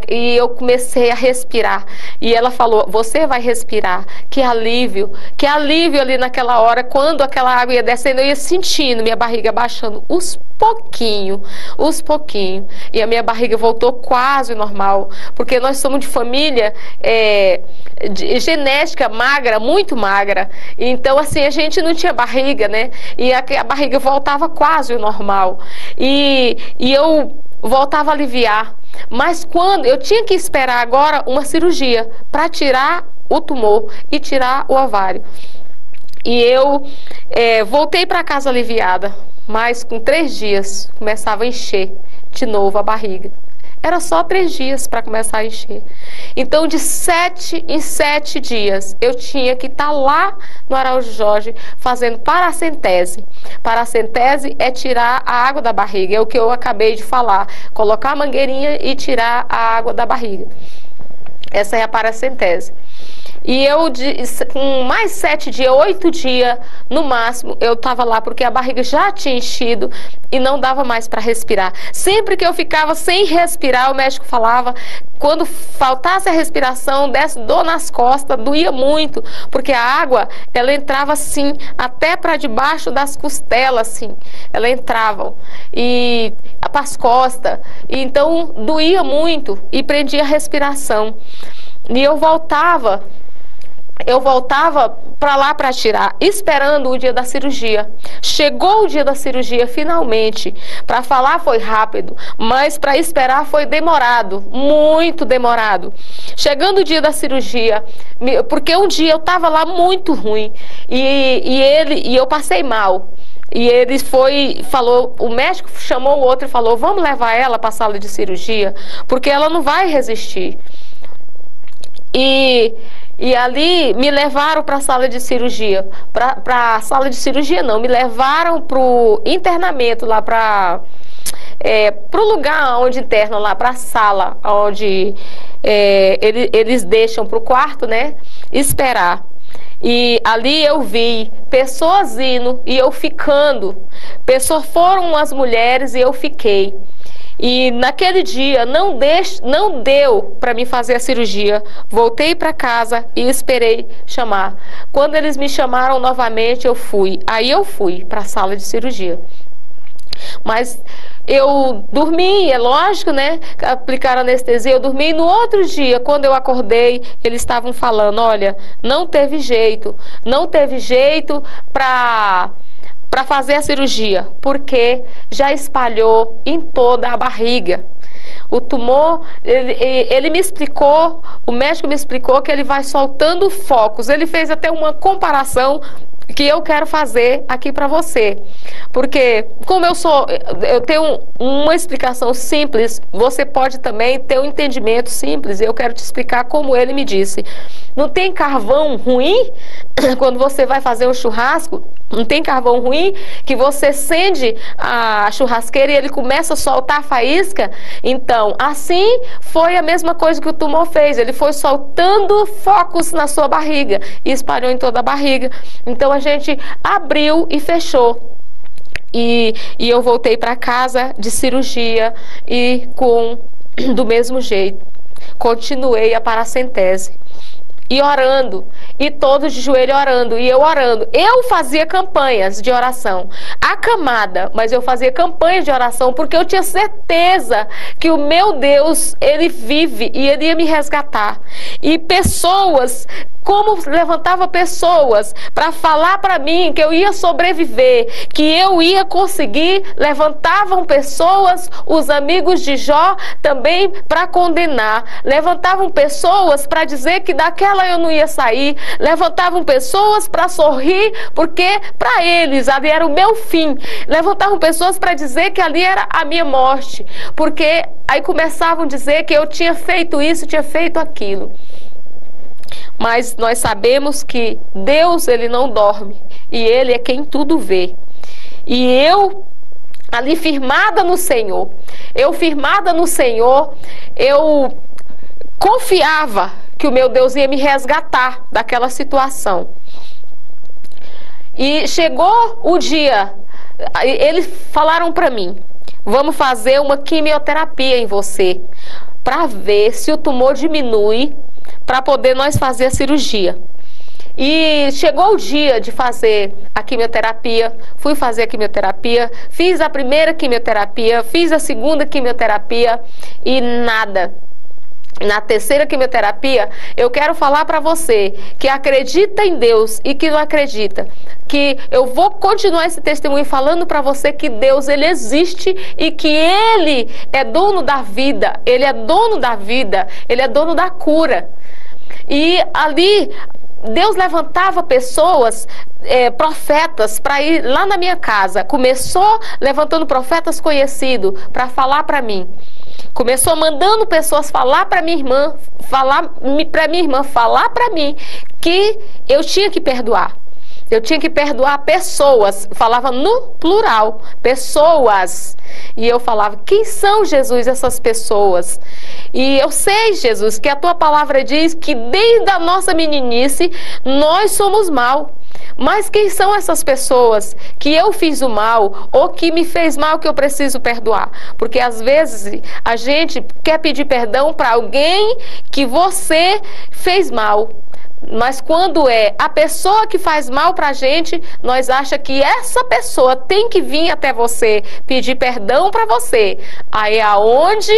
e eu comecei a respirar. E ela falou, você vai respirar. Que alívio ali naquela hora. Quando aquela água ia descendo, eu ia sentindo minha barriga baixando os pouquinhos. E a minha barriga voltou quase normal. Porque nós somos de família de genética magra, muito magra. Então assim, a gente não tinha barriga, né? E a barriga voltava quase ao normal. E eu voltava a aliviar. Mas quando eu tinha que esperar agora uma cirurgia para tirar o tumor e tirar o ovário. E eu voltei para casa aliviada, mas com 3 dias começava a encher de novo a barriga. Era só 3 dias para começar a encher. Então, de 7 em 7 dias, eu tinha que estar lá no Araújo Jorge fazendo paracentese. Paracentese é tirar a água da barriga, é o que eu acabei de falar. Colocar a mangueirinha e tirar a água da barriga. Essa é a paracentese. E eu, com mais 7 dias, 8 dias no máximo, eu estava lá porque a barriga já tinha enchido e não dava mais para respirar. Sempre que eu ficava sem respirar, o médico falava, quando faltasse a respiração, desse dor nas costas, doía muito, porque a água, ela entrava assim, até para debaixo das costelas, assim, ela entrava, e para as costas, então doía muito e prendia a respiração. E eu voltava para lá para tirar, esperando o dia da cirurgia. Chegou o dia da cirurgia finalmente. Para falar foi rápido, mas para esperar foi demorado, muito demorado. Chegando o dia da cirurgia, porque um dia eu estava lá muito ruim e eu passei mal. E ele falou, o médico chamou o outro e falou, vamos levar ela para a sala de cirurgia, porque ela não vai resistir. E ali me levaram para a sala de cirurgia. Para a sala de cirurgia não, me levaram para o internamento lá para o lugar onde internam lá, para a sala onde eles deixam para o quarto, né, esperar. E ali eu vi pessoas indo e eu ficando. Foram as mulheres e eu fiquei. E naquele dia não deu para mim fazer a cirurgia. Voltei para casa e esperei chamar. Quando eles me chamaram novamente, eu fui. Aí eu fui para a sala de cirurgia. Mas eu dormi, é lógico, né? Aplicaram anestesia, eu dormi. E no outro dia, quando eu acordei, eles estavam falando, olha, não teve jeito para fazer a cirurgia, porque já espalhou em toda a barriga. O tumor, ele me explicou, o médico me explicou que ele vai soltando focos. Ele fez até uma comparação que eu quero fazer aqui para você. Porque, como eu tenho uma explicação simples, você pode também ter um entendimento simples, e eu quero te explicar como ele me disse. Não tem carvão ruim quando você vai fazer um churrasco? Não tem carvão ruim que você acende a churrasqueira e ele começa a soltar a faísca? Então, assim foi a mesma coisa que o tumor fez. Ele foi soltando focos na sua barriga e espalhou em toda a barriga. Então, a gente abriu e fechou. E eu voltei para casa de cirurgia e do mesmo jeito. Continuei a paracentese. E orando, e todos de joelho orando, e eu orando. Eu fazia campanhas de oração, acamada, mas eu fazia campanhas de oração, porque eu tinha certeza que o meu Deus, Ele vive, e Ele ia me resgatar. E pessoas, como levantava pessoas para falar para mim que eu ia sobreviver, que eu ia conseguir, levantavam pessoas, os amigos de Jó também para condenar, levantavam pessoas para dizer que daquela eu não ia sair, levantavam pessoas para sorrir, porque para eles ali era o meu fim, levantavam pessoas para dizer que ali era a minha morte, porque aí começavam a dizer que eu tinha feito isso, tinha feito aquilo. Mas nós sabemos que Deus, Ele não dorme, e Ele é quem tudo vê. E eu, ali firmada no Senhor, eu confiava que o meu Deus ia me resgatar daquela situação. E chegou o dia, eles falaram para mim, vamos fazer uma quimioterapia em você, para ver se o tumor diminui, para poder nós fazer a cirurgia. E chegou o dia de fazer a quimioterapia, fui fazer a quimioterapia, fiz a primeira quimioterapia, fiz a segunda quimioterapia e nada. Na terceira quimioterapia, eu quero falar para você que acredita em Deus e que não acredita, que eu vou continuar esse testemunho falando para você que Deus, ele existe e que ele é dono da vida, ele é dono da vida, ele é dono da cura. E ali Deus levantava pessoas, profetas, para ir lá na minha casa. Começou levantando profetas conhecidos para falar para mim. Começou mandando pessoas falar para minha irmã, falar para mim que eu tinha que perdoar. Eu tinha que perdoar pessoas, falava no plural, pessoas. E eu falava, quem são, Jesus, essas pessoas? E eu sei, Jesus, que a tua palavra diz que desde a nossa meninice nós somos mal. Mas quem são essas pessoas que eu fiz o mal ou que me fez mal que eu preciso perdoar? Porque às vezes a gente quer pedir perdão para alguém que você fez mal. Mas quando é a pessoa que faz mal pra gente, nós achamos que essa pessoa tem que vir até você pedir perdão para você. Aí é aonde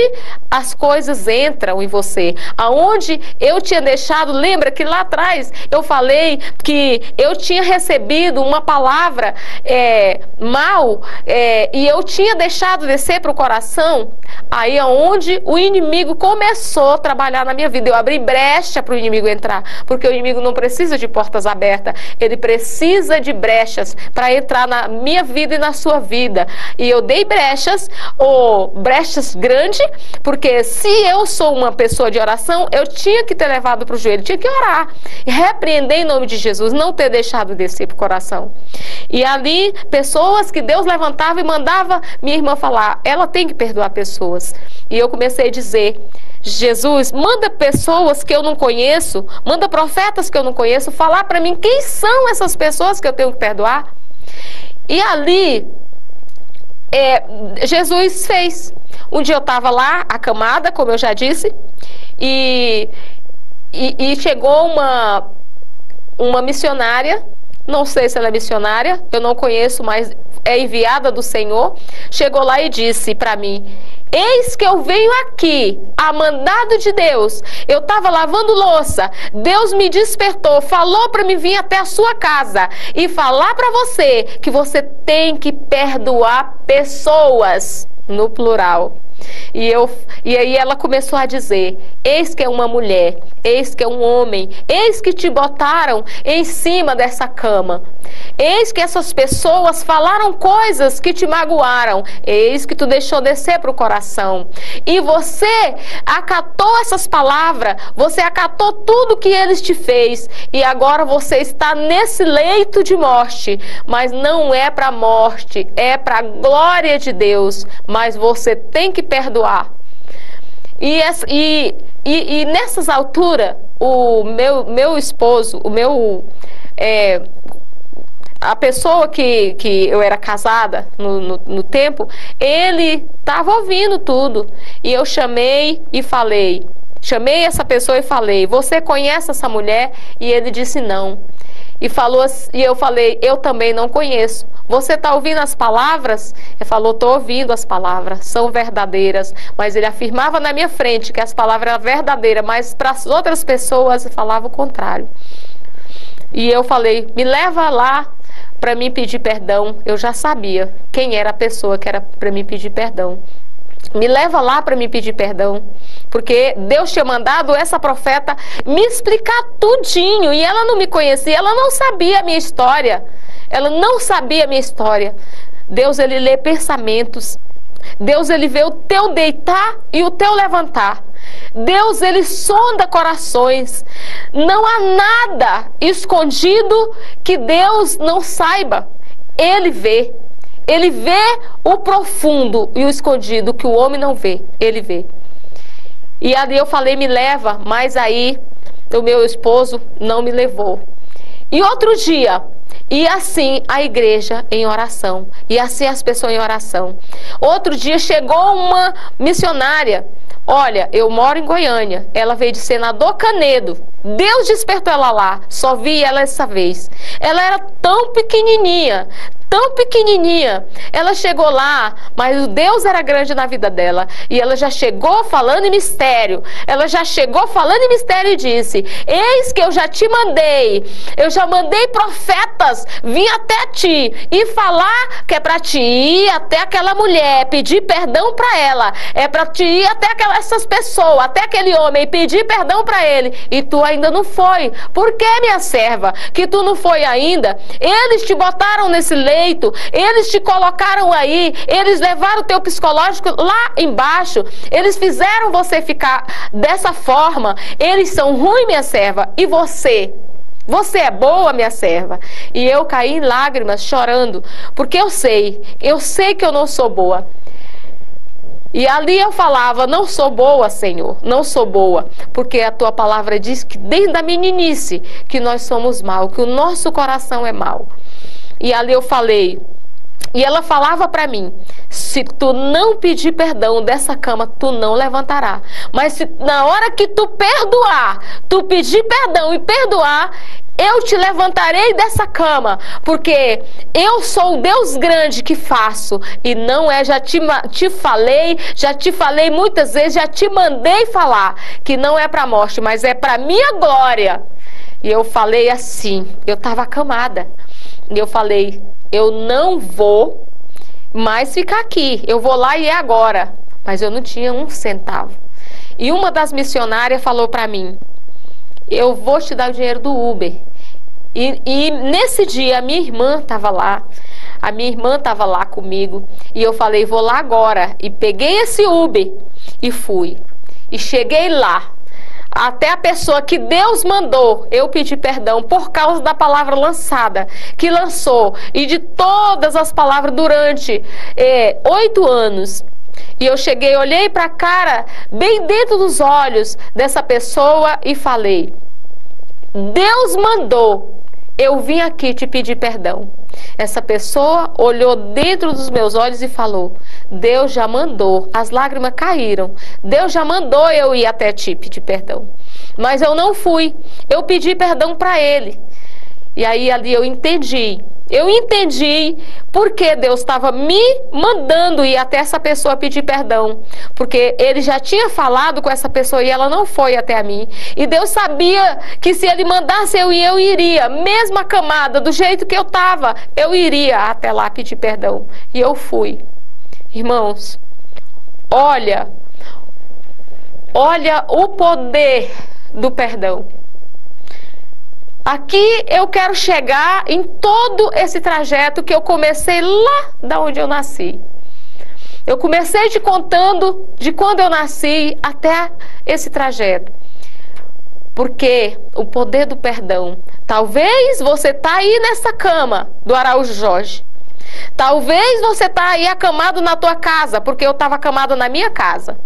as coisas entram em você. Aonde eu tinha deixado, lembra que lá atrás eu falei que eu tinha recebido uma palavra mal e eu tinha deixado descer para o coração. Aí é onde o inimigo começou a trabalhar na minha vida. Eu abri brecha para o inimigo entrar, porque o inimigo não precisa de portas abertas, ele precisa de brechas para entrar na minha vida e na sua vida. E eu dei brechas, brechas grandes, porque se eu sou uma pessoa de oração, eu tinha que ter levado para o joelho, tinha que orar, e repreender em nome de Jesus, não ter deixado descer para o coração. E ali, pessoas que Deus levantava e mandava minha irmã falar, ela tem que perdoar pessoas. E eu comecei a dizer, Jesus, manda pessoas que eu não conheço, manda profetas que eu não conheço, falar para mim quem são essas pessoas que eu tenho que perdoar. E ali, Jesus fez. Um dia eu estava lá, acamada, como eu já disse, e chegou uma missionária, não sei se ela é missionária, eu não conheço, mas é enviada do Senhor, chegou lá e disse para mim, eis que eu venho aqui, a mandado de Deus. Eu estava lavando louça, Deus me despertou, falou para mim vir até a sua casa e falar para você que você tem que perdoar pessoas, no plural. E aí ela começou a dizer, eis que é uma mulher, eis que é um homem, eis que te botaram em cima dessa cama, eis que essas pessoas falaram coisas que te magoaram, eis que tu deixou descer para o coração, e você acatou essas palavras, você acatou tudo que eles te fez, e agora você está nesse leito de morte, mas não é para a morte, é para a glória de Deus, mas você tem que perdoar. E nessas alturas, o meu esposo, a pessoa que eu era casada no tempo, ele estava ouvindo tudo. E eu chamei essa pessoa e falei, você conhece essa mulher? E ele disse não. E eu falei, eu também não conheço. Você está ouvindo as palavras? Ele falou, estou ouvindo as palavras, são verdadeiras. Mas ele afirmava na minha frente que as palavras eram verdadeiras, mas para as outras pessoas ele falava o contrário. E eu falei, me leva lá para mim pedir perdão. Eu já sabia quem era a pessoa que era para mim pedir perdão. Me leva lá para me pedir perdão, porque Deus tinha mandado essa profeta me explicar tudinho, e ela não me conhecia, ela não sabia a minha história, Deus, ele lê pensamentos, Deus, ele vê o teu deitar e o teu levantar, Deus, ele sonda corações, não há nada escondido que Deus não saiba, ele vê o profundo e o escondido que o homem não vê, ele vê. E ali eu falei, me leva, mas aí o meu esposo não me levou. E outro dia, E assim a igreja em oração. E assim as pessoas em oração. Outro dia chegou uma missionária. Olha, eu moro em Goiânia. Ela veio de Senador Canedo. Deus despertou ela lá. Só vi ela essa vez. Ela era tão pequenininha. Tão pequenininha, ela chegou lá, mas o Deus era grande na vida dela, e ela já chegou falando em mistério, ela já chegou falando em mistério e disse: eis que eu já te mandei, eu já mandei profetas vir até ti e falar que é para te ir até aquela mulher, pedir perdão para ela, é para te ir até essas pessoas, até aquele homem e pedir perdão para ele, e tu ainda não foi. Por que, minha serva, que tu não foi ainda? Eles te botaram nesse leito, eles te colocaram aí, eles levaram o teu psicológico lá embaixo, eles fizeram você ficar dessa forma, eles são ruins, minha serva, e você é boa, minha serva? E eu caí em lágrimas, chorando, porque eu sei que eu não sou boa. E ali eu falava: não sou boa, Senhor, não sou boa, porque a tua palavra diz que desde a meninice que nós somos mal, que o nosso coração é mau. E ali eu falei, e ela falava para mim: se tu não pedir perdão dessa cama, tu não levantará. Mas se na hora que tu perdoar, tu pedir perdão e perdoar, eu te levantarei dessa cama, porque eu sou o Deus grande que faço, e não é, já te falei muitas vezes, já te mandei falar, que não é para a morte, mas é para minha glória. E eu falei assim, eu estava acamada, e eu falei: eu não vou mais ficar aqui, eu vou lá e é agora. Mas eu não tinha um centavo. E uma das missionárias falou para mim: eu vou te dar o dinheiro do Uber. E nesse dia a minha irmã estava lá comigo, e eu falei: vou lá agora. E peguei esse Uber e fui. E cheguei lá, até a pessoa que Deus mandou eu pedi perdão por causa da palavra lançada, que lançou, e de todas as palavras durante 8 anos. E eu cheguei, olhei para a cara, bem dentro dos olhos dessa pessoa e falei: Deus mandou eu vim aqui te pedir perdão. Essa pessoa olhou dentro dos meus olhos e falou: Deus já mandou. As lágrimas caíram. Deus já mandou eu ir até ti pedir perdão. Mas eu não fui. Eu pedi perdão para ele. E aí ali eu entendi porque Deus estava me mandando ir até essa pessoa pedir perdão, porque ele já tinha falado com essa pessoa e ela não foi até a mim, e Deus sabia que se ele mandasse eu iria, mesmo acamada, do jeito que eu estava, eu iria até lá pedir perdão, e eu fui. Irmãos, olha o poder do perdão. Aqui eu quero chegar em todo esse trajeto que eu comecei lá da onde eu nasci. Eu comecei te contando de quando eu nasci até esse trajeto. Porque o poder do perdão. Talvez você está aí nessa cama do Araújo Jorge. Talvez você está aí acamado na tua casa, porque eu estava acamado na minha casa.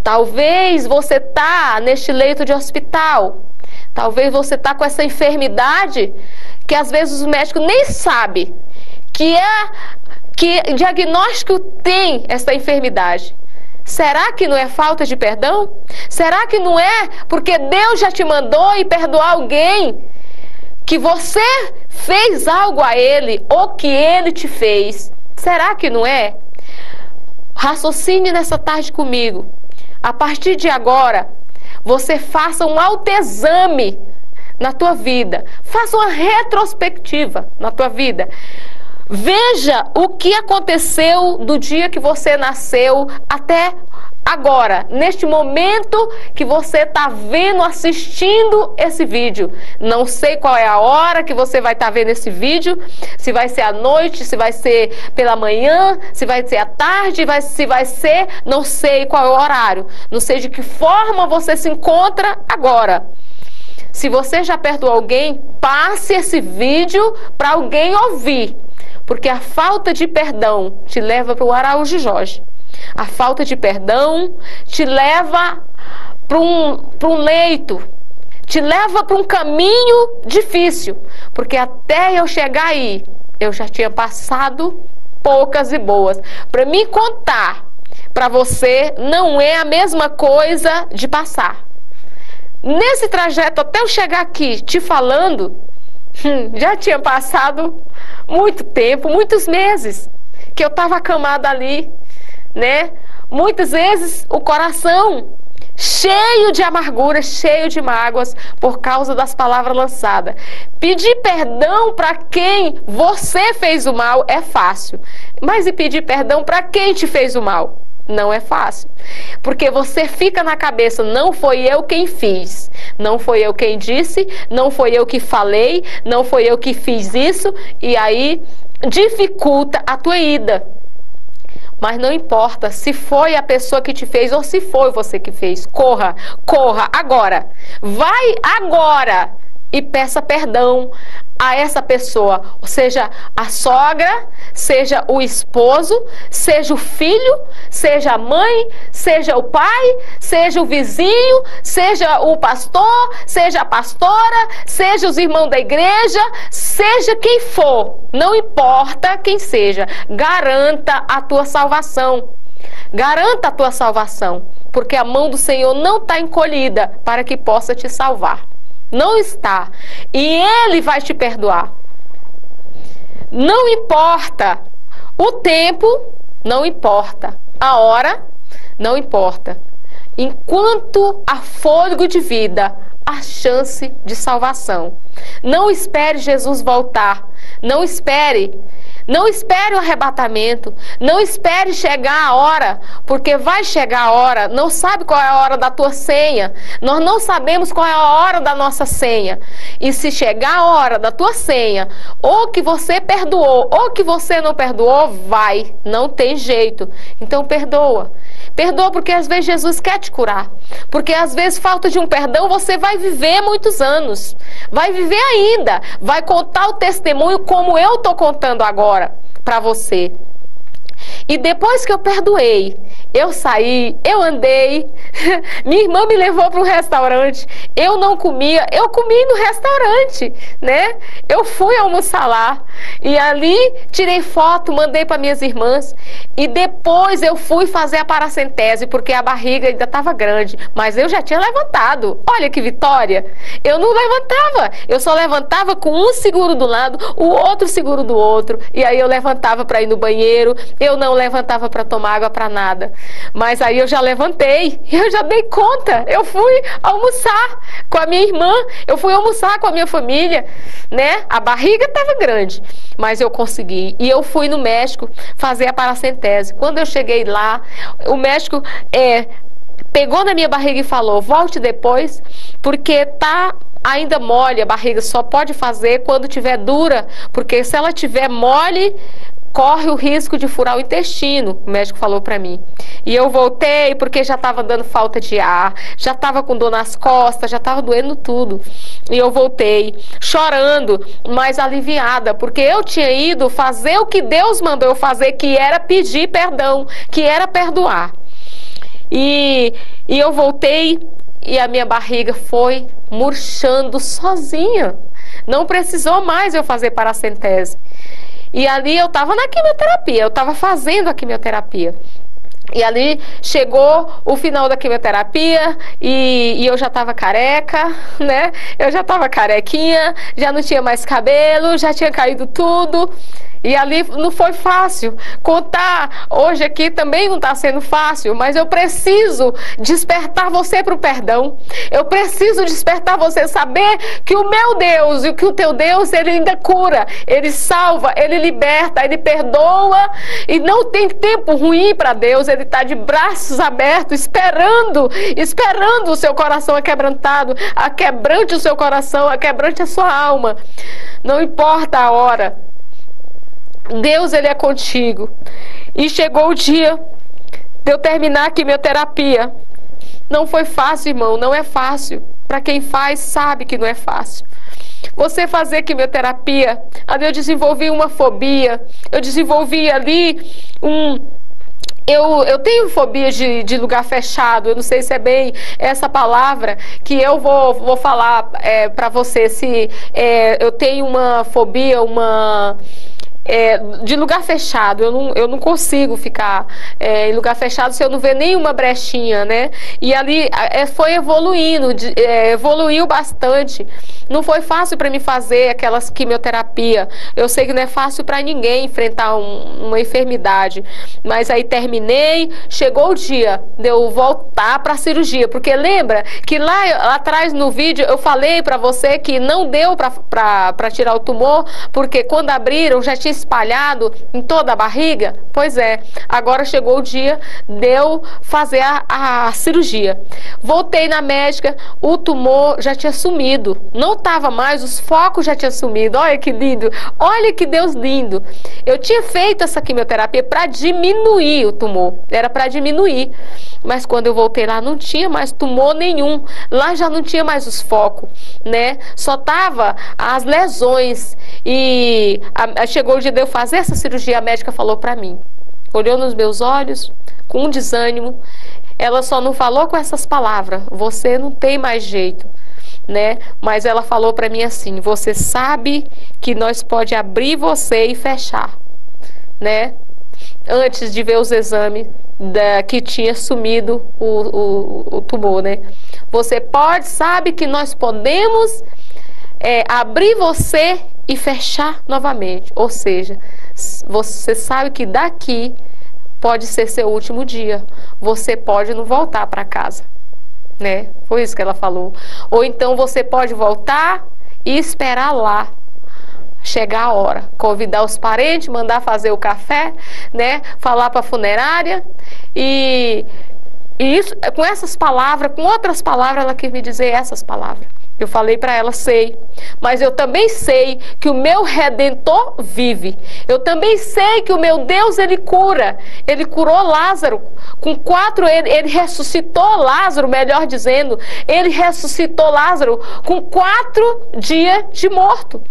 Talvez você está neste leito de hospital. Talvez você está com essa enfermidade que às vezes os médicos nem sabem que diagnóstico tem essa enfermidade. Será que não é falta de perdão? Será que não é porque Deus já te mandou ir perdoar alguém que você fez algo a ele ou que ele te fez? Será que não é? Raciocine nessa tarde comigo. A partir de agora, você faça um autoexame na tua vida. Faça uma retrospectiva na tua vida. Veja o que aconteceu do dia que você nasceu até agora, neste momento que você está vendo, assistindo esse vídeo. Não sei qual é a hora que você vai estar vendo esse vídeo, se vai ser à noite, se vai ser pela manhã, se vai ser à tarde, se vai ser, não sei qual é o horário, não sei de que forma você se encontra agora. Se você já perdoou alguém, passe esse vídeo para alguém ouvir, porque a falta de perdão te leva para o Araújo Jorge. A falta de perdão te leva para um leito, te leva para um caminho difícil, porque até eu chegar aí, eu já tinha passado poucas e boas. Para mim contar para você não é a mesma coisa de passar. Nesse trajeto até eu chegar aqui te falando, já tinha passado muito tempo, muitos meses que eu estava acamada ali, né? Muitas vezes o coração cheio de amargura, cheio de mágoas por causa das palavras lançadas. Pedir perdão para quem você fez o mal é fácil, mas e pedir perdão para quem te fez o mal? Não é fácil, porque você fica na cabeça, não foi eu quem fiz, não foi eu quem disse, não foi eu que falei, não foi eu que fiz isso, e aí dificulta a tua ida. Mas não importa se foi a pessoa que te fez ou se foi você que fez, corra, corra agora, vai agora e peça perdão a essa pessoa, seja a sogra, seja o esposo, seja o filho, seja a mãe, seja o pai, seja o vizinho, seja o pastor, seja a pastora, seja os irmãos da igreja, seja quem for, não importa quem seja, garanta a tua salvação. Garanta a tua salvação, porque a mão do Senhor não está encolhida para que possa te salvar. Não está. E Ele vai te perdoar. Não importa o tempo, não importa a hora, não importa. Enquanto há fôlego de vida, há chance de salvação. Não espere Jesus voltar. Não espere. Não espere o arrebatamento, não espere chegar a hora, porque vai chegar a hora, não sabe qual é a hora da tua senha, nós não sabemos qual é a hora da nossa senha, e se chegar a hora da tua senha, ou que você perdoou, ou que você não perdoou, vai, não tem jeito, então perdoa. Perdoa porque às vezes Jesus quer te curar, porque às vezes falta de um perdão, você vai viver muitos anos, vai viver ainda, vai contar o testemunho como eu estou contando agora para você. E depois que eu perdoei, eu saí, eu andei, minha irmã me levou para um restaurante, eu não comia, eu comi no restaurante, né? Eu fui almoçar lá e ali tirei foto, mandei para minhas irmãs e depois eu fui fazer a paracentese, porque a barriga ainda estava grande, mas eu já tinha levantado. Olha que vitória! Eu não levantava, eu só levantava com um seguro do lado, o outro seguro do outro, e aí eu levantava para ir no banheiro, eu não levantava para tomar água, para nada. Mas aí eu já levantei, eu já dei conta, eu fui almoçar com a minha irmã, eu fui almoçar com a minha família, né? A barriga estava grande, mas eu consegui. E eu fui no médico fazer a paracentese. Quando eu cheguei lá, o médico pegou na minha barriga e falou: volte depois, porque tá ainda mole, a barriga só pode fazer quando tiver dura, porque se ela tiver mole, corre o risco de furar o intestino, o médico falou para mim. E eu voltei porque já estava dando falta de ar, já estava com dor nas costas, já estava doendo tudo. E eu voltei chorando, mas aliviada, porque eu tinha ido fazer o que Deus mandou eu fazer, que era pedir perdão, que era perdoar. E eu voltei e a minha barriga foi murchando sozinha. Não precisou mais eu fazer paracentese. E ali eu estava na quimioterapia, eu estava fazendo a quimioterapia. E ali chegou o final da quimioterapia e eu já estava careca, né? Eu já estava carequinha, já não tinha mais cabelo, já tinha caído tudo. E ali não foi fácil. Contar hoje aqui também não está sendo fácil, mas eu preciso despertar você para o perdão. Eu preciso despertar você a saber que o meu Deus e que o teu Deus, ele ainda cura, ele salva, ele liberta, ele perdoa. E não tem tempo ruim para Deus, ele está de braços abertos, esperando o seu coração aquebrantado, aquebrante o seu coração, aquebrante a sua alma. Não importa a hora. Deus, ele é contigo. E chegou o dia de eu terminar a quimioterapia. Não foi fácil, irmão, não é fácil. Para quem faz, sabe que não é fácil. Você fazer quimioterapia, ali eu desenvolvi uma fobia, eu desenvolvi ali Eu tenho fobia de lugar fechado. Eu não sei se é bem essa palavra que eu vou falar para você. Se eu tenho uma fobia, de lugar fechado. Eu não consigo ficar em lugar fechado se eu não ver nenhuma brechinha, né? E ali foi evoluindo, evoluiu bastante. Não foi fácil para mim fazer aquelas quimioterapia. Eu sei que não é fácil para ninguém enfrentar uma enfermidade. Mas aí terminei, chegou o dia de eu voltar para a cirurgia. Porque lembra que lá atrás no vídeo eu falei para você que não deu para tirar o tumor, porque quando abriram já tinha espalhado em toda a barriga? Pois é, agora chegou o dia de eu fazer a cirurgia. Voltei na médica, o tumor já tinha sumido, não estava mais, os focos já tinham sumido. Olha que lindo, olha que Deus lindo. Eu tinha feito essa quimioterapia para diminuir o tumor, era para diminuir, mas quando eu voltei lá não tinha mais tumor nenhum, lá já não tinha mais os focos, né? Só tava as lesões. E chegou o dia de eu fazer essa cirurgia, a médica falou para mim, olhou nos meus olhos com um desânimo, ela só não falou com essas palavras, você não tem mais jeito, né? Mas ela falou para mim assim, você sabe que nós pode abrir você e fechar, né? Antes de ver os exames que tinha sumido o tumor, né? Você sabe que nós podemos abrir você e fechar novamente. Ou seja, você sabe que daqui pode ser seu último dia. Você pode não voltar para casa, né? Foi isso que ela falou. Ou então você pode voltar e esperar lá chegar a hora, convidar os parentes, mandar fazer o café, né? Falar para a funerária e isso, com essas palavras, com outras palavras, ela quis me dizer essas palavras. Eu falei para ela, sei, mas eu também sei que o meu Redentor vive. Eu também sei que o meu Deus, Ele cura. Ele curou Lázaro. Ele ressuscitou Lázaro, melhor dizendo. Ele ressuscitou Lázaro com 4 dias de morto.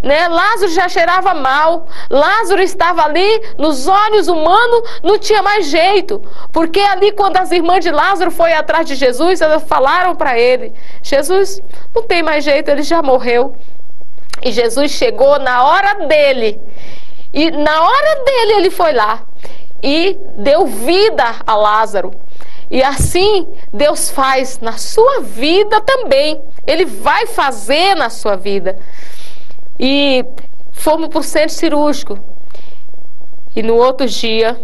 Né? Lázaro já cheirava mal, Lázaro estava ali nos olhos humanos, não tinha mais jeito, porque ali quando as irmãs de Lázaro foram atrás de Jesus, elas falaram para ele, Jesus, não tem mais jeito, ele já morreu. E Jesus chegou na hora dele, e na hora dele ele foi lá e deu vida a Lázaro. E assim Deus faz na sua vida também, Ele vai fazer na sua vida. E fomos para o centro cirúrgico. E no outro dia,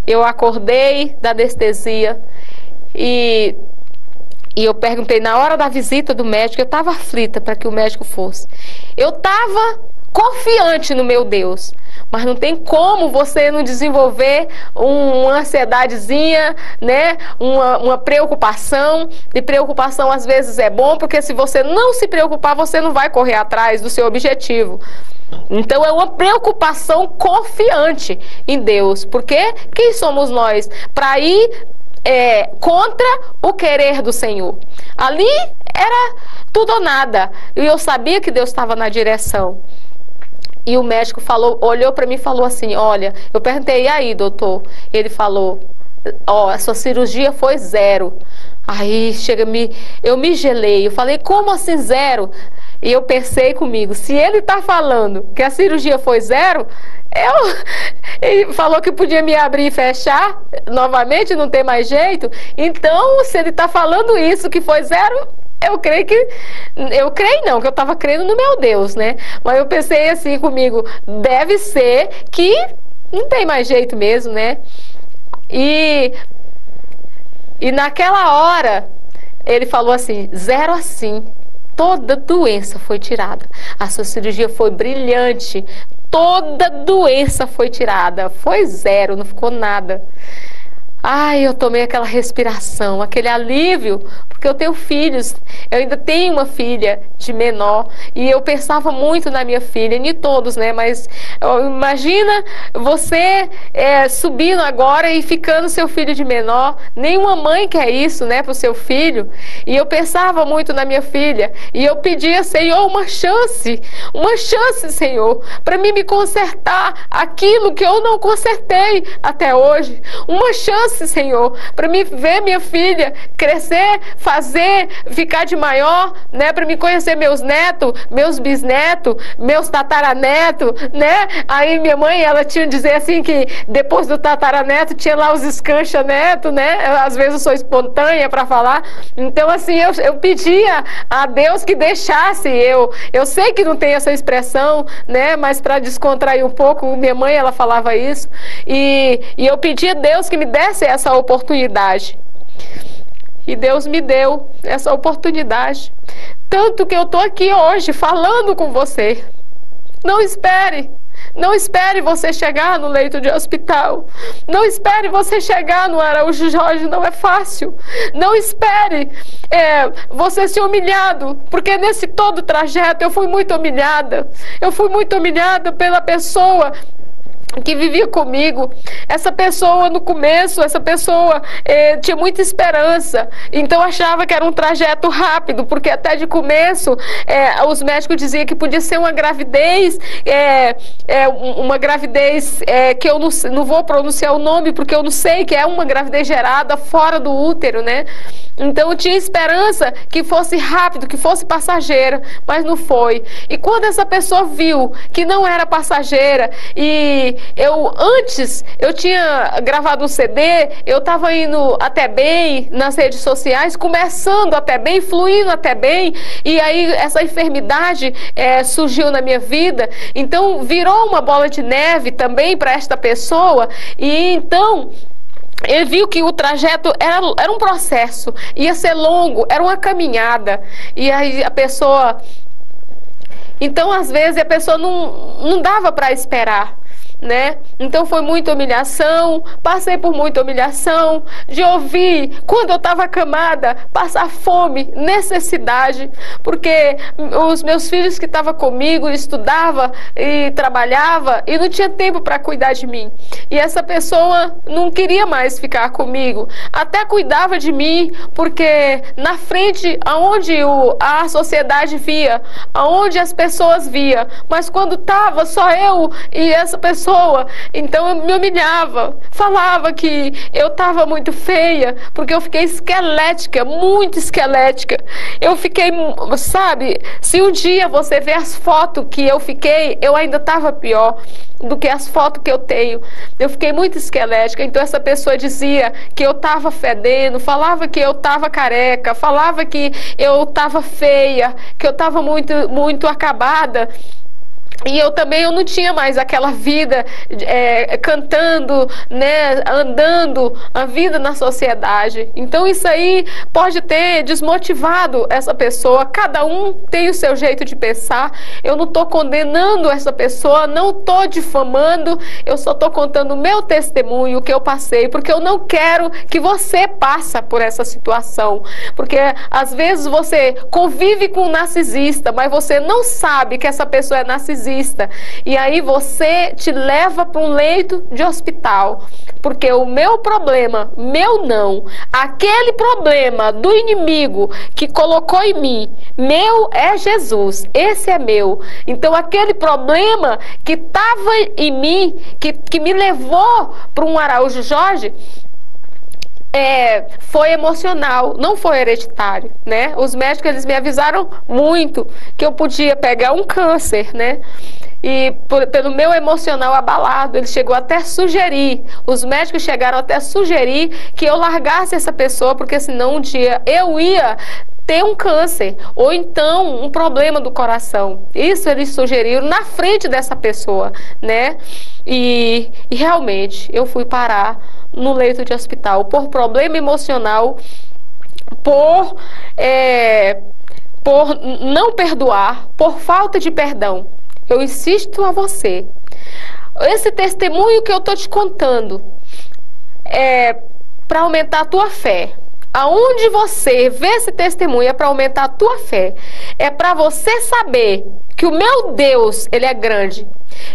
eu acordei da anestesia e eu perguntei na hora da visita do médico, eu estava aflita para que o médico fosse. Eu estava confiante no meu Deus. Mas não tem como você não desenvolver uma ansiedadezinha, né? Uma preocupação. E preocupação às vezes é bom, porque se você não se preocupar, você não vai correr atrás do seu objetivo. Então é uma preocupação confiante em Deus. Porque quem somos nós para ir contra o querer do Senhor? Ali era tudo ou nada. E eu sabia que Deus estava na direção. E o médico olhou para mim e falou assim, olha, eu perguntei, e aí, doutor? Ele falou, a sua cirurgia foi 0. Aí eu me gelei, eu falei, como assim 0? E eu pensei comigo, se ele está falando que a cirurgia foi 0, ele falou que podia me abrir e fechar novamente, não tem mais jeito. Então, se ele está falando isso, que foi 0... Eu creio não, que eu estava crendo no meu Deus, né? Mas eu pensei assim comigo, deve ser que não tem mais jeito mesmo, né? E naquela hora, ele falou assim, 0 assim, toda doença foi tirada. A sua cirurgia foi brilhante, toda doença foi tirada, foi 0, não ficou nada. Ai, eu tomei aquela respiração, aquele alívio, porque eu tenho filhos, eu ainda tenho uma filha de menor, e eu pensava muito na minha filha, nem todos, né, mas imagina você subindo agora e ficando seu filho de menor, nenhuma mãe quer isso, né, pro seu filho, e eu pensava muito na minha filha, e eu pedia, Senhor, uma chance, Senhor, para mim me consertar aquilo que eu não consertei até hoje, uma chance, Senhor, para me ver minha filha crescer, fazer, ficar de maior, né, para me conhecer meus netos, meus bisnetos, meus tataranetos, né? Aí minha mãe, ela tinha que dizer assim que depois do tataraneto tinha lá os escancha neto, né? Às vezes eu sou espontânea para falar. Então assim, eu pedia a Deus que deixasse eu sei que não tem essa expressão, né, mas para descontrair um pouco, minha mãe, ela falava isso, e eu pedia a Deus que me desse essa oportunidade. E Deus me deu essa oportunidade. Tanto que eu estou aqui hoje falando com você. Não espere. Não espere você chegar no leito de hospital. Não espere você chegar no Araújo Jorge, não é fácil. Não espere você ser humilhado, porque nesse todo trajeto eu fui muito humilhada. Eu fui muito humilhada pela pessoa que vivia comigo. Essa pessoa no começo, tinha muita esperança, então achava que era um trajeto rápido, porque até de começo os médicos diziam que podia ser uma gravidez, que eu não vou pronunciar o nome, porque eu não sei, que é uma gravidez gerada fora do útero, né? Então eu tinha esperança que fosse rápido, que fosse passageira, mas não foi. E quando essa pessoa viu que não era passageira, e eu tinha gravado um CD, eu estava indo até bem nas redes sociais, começando até bem, fluindo até bem, e aí essa enfermidade surgiu na minha vida, então virou uma bola de neve também para esta pessoa, e então ele viu que o trajeto era um processo, ia ser longo, era uma caminhada, e aí a pessoa... Então, às vezes, a pessoa não dava para esperar, né? Então foi muita humilhação, passei por muita humilhação, de ouvir, quando eu estava acamada, passar fome, necessidade, porque os meus filhos que estavam comigo, estudavam e trabalhavam e não tinha tempo para cuidar de mim, e essa pessoa não queria mais ficar comigo, até cuidava de mim, porque na frente, aonde a sociedade via, aonde as pessoas via, mas quando estava só eu e essa pessoa, então eu me humilhava, falava que eu estava muito feia, porque eu fiquei esquelética, muito esquelética. Eu fiquei, sabe, se um dia você ver as fotos que eu fiquei, eu ainda estava pior do que as fotos que eu tenho. Eu fiquei muito esquelética, então essa pessoa dizia que eu estava fedendo, falava que eu estava careca, falava que eu estava feia, que eu estava muito, muito acabada. E eu não tinha mais aquela vida cantando, né, andando a vida na sociedade. Então isso aí pode ter desmotivado essa pessoa. Cada um tem o seu jeito de pensar. Eu não estou condenando essa pessoa, não estou difamando, eu só estou contando o meu testemunho, o que eu passei, porque eu não quero que você passe por essa situação. Porque às vezes você convive com um narcisista, mas você não sabe que essa pessoa é narcisista. E aí você te leva para um leito de hospital, porque o meu problema, aquele problema do inimigo que colocou em mim, meu é Jesus, esse é meu. Então aquele problema que estava em mim, que me levou para um Araújo Jorge, foi emocional, não foi hereditário, né? Os médicos, eles me avisaram muito que eu podia pegar um câncer, né? E pelo meu emocional abalado, ele chegou até a sugerir, os médicos chegaram até a sugerir que eu largasse essa pessoa, porque senão um dia eu ia ter um câncer, ou então um problema do coração. Isso eles sugeriram na frente dessa pessoa, né? E realmente eu fui parar no leito de hospital por problema emocional, por não perdoar, por falta de perdão. Eu insisto a você, esse testemunho que eu estou te contando é para aumentar a tua fé. Aonde você vê esse testemunho é para aumentar a tua fé. É para você saber que o meu Deus, Ele é grande.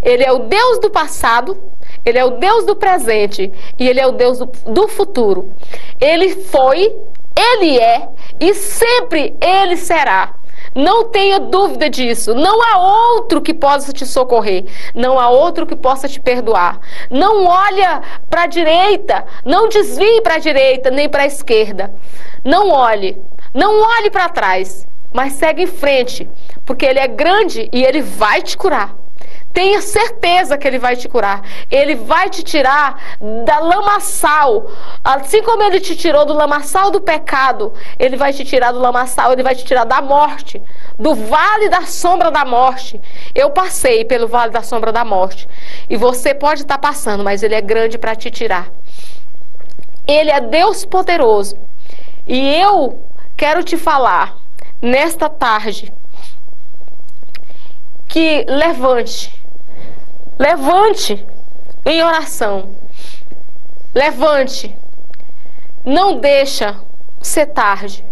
Ele é o Deus do passado, Ele é o Deus do presente e Ele é o Deus do futuro. Ele foi, Ele é e sempre Ele será. Não tenha dúvida disso. Não há outro que possa te socorrer. Não há outro que possa te perdoar. Não olha para a direita. Não desvie para a direita nem para a esquerda. Não olhe. Não olhe para trás. Mas segue em frente. Porque Ele é grande e Ele vai te curar. Tenha certeza que Ele vai te curar. Ele vai te tirar da lamaçal. Assim como Ele te tirou do lamaçal do pecado, Ele vai te tirar do lamaçal, Ele vai te tirar da morte, do vale da sombra da morte. Eu passei pelo vale da sombra da morte. E você pode estar passando, mas Ele é grande para te tirar. Ele é Deus poderoso. E eu quero te falar, nesta tarde, que levante em oração. Levante. Não deixa ser tarde.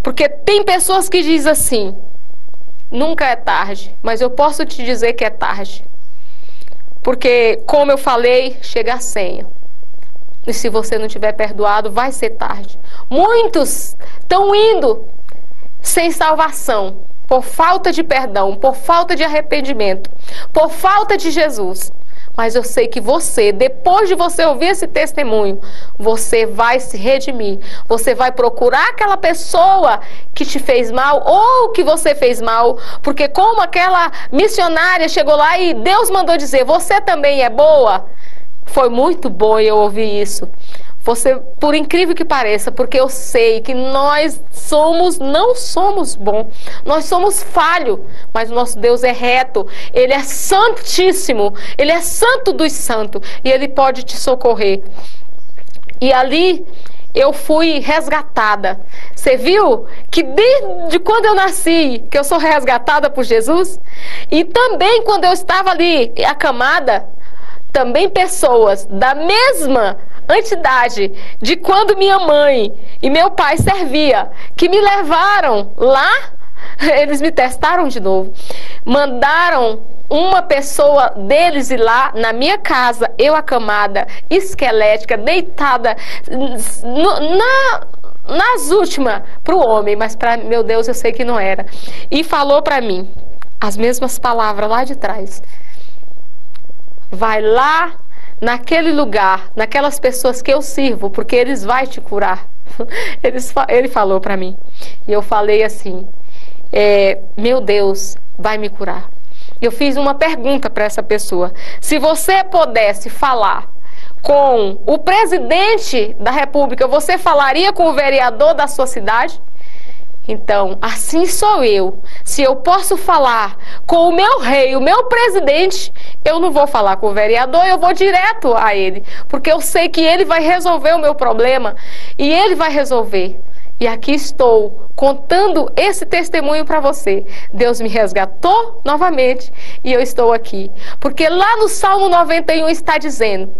Porque tem pessoas que dizem assim: nunca é tarde. Mas eu posso te dizer que é tarde. Porque, como eu falei, chega a senha. E se você não tiver perdoado, vai ser tarde. Muitos estão indo sem salvação, por falta de perdão, por falta de arrependimento, por falta de Jesus. Mas eu sei que você, depois de você ouvir esse testemunho, você vai se redimir. Você vai procurar aquela pessoa que te fez mal ou que você fez mal. Porque como aquela missionária chegou lá e Deus mandou dizer: você também é boa. Foi muito bom eu ouvir isso. Você, por incrível que pareça, porque eu sei que nós não somos bons, nós somos falhos, mas o nosso Deus é reto, Ele é santíssimo, Ele é santo dos santos e Ele pode te socorrer. E ali eu fui resgatada. Você viu que desde quando eu nasci, que eu sou resgatada por Jesus? E também quando eu estava ali acamada, também pessoas da mesma entidade de quando minha mãe e meu pai servia, que me levaram lá, eles me testaram de novo, mandaram uma pessoa deles ir lá na minha casa, eu acamada, esquelética, deitada nas últimas para o homem, mas para meu Deus eu sei que não era, e falou para mim as mesmas palavras lá de trás: vai lá naquele lugar, naquelas pessoas que eu sirvo, porque eles vão te curar. Ele falou para mim. E eu falei assim: meu Deus vai me curar. Eu fiz uma pergunta para essa pessoa: se você pudesse falar com o presidente da República, você falaria com o vereador da sua cidade? Então, assim sou eu. Se eu posso falar com o meu rei, o meu presidente, eu não vou falar com o vereador, eu vou direto a ele. Porque eu sei que ele vai resolver o meu problema. E ele vai resolver. E aqui estou contando esse testemunho para você. Deus me resgatou novamente e eu estou aqui. Porque lá no Salmo 91 está dizendo: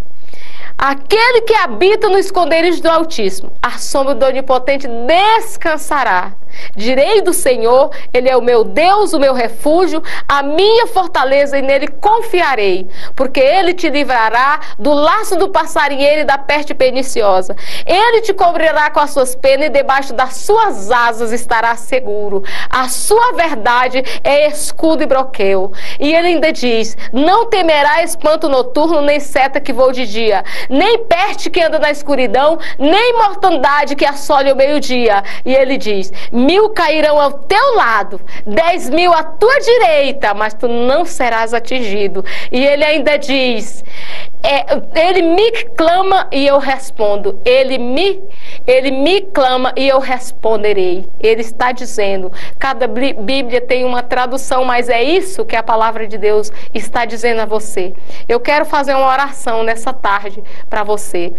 aquele que habita no esconderijo do Altíssimo, à sombra do Onipotente descansará. Direi do Senhor: Ele é o meu Deus, o meu refúgio, a minha fortaleza, e nele confiarei. Porque Ele te livrará do laço do passarinheiro e da peste perniciosa. Ele te cobrirá com as suas penas e debaixo das suas asas estará seguro. A sua verdade é escudo e broquel. E Ele ainda diz: não temerá espanto noturno, nem seta que voe de dia, nem peste que anda na escuridão, nem mortandade que assole ao meio-dia. E Ele diz: 1000 cairão ao teu lado, 10.000 à tua direita, mas tu não serás atingido. E Ele ainda diz: Ele me clama e eu respondo. Ele me clama e eu responderei. Ele está dizendo. Cada Bíblia tem uma tradução, mas é isso que a palavra de Deus está dizendo a você. Eu quero fazer uma oração nessa tarde para você.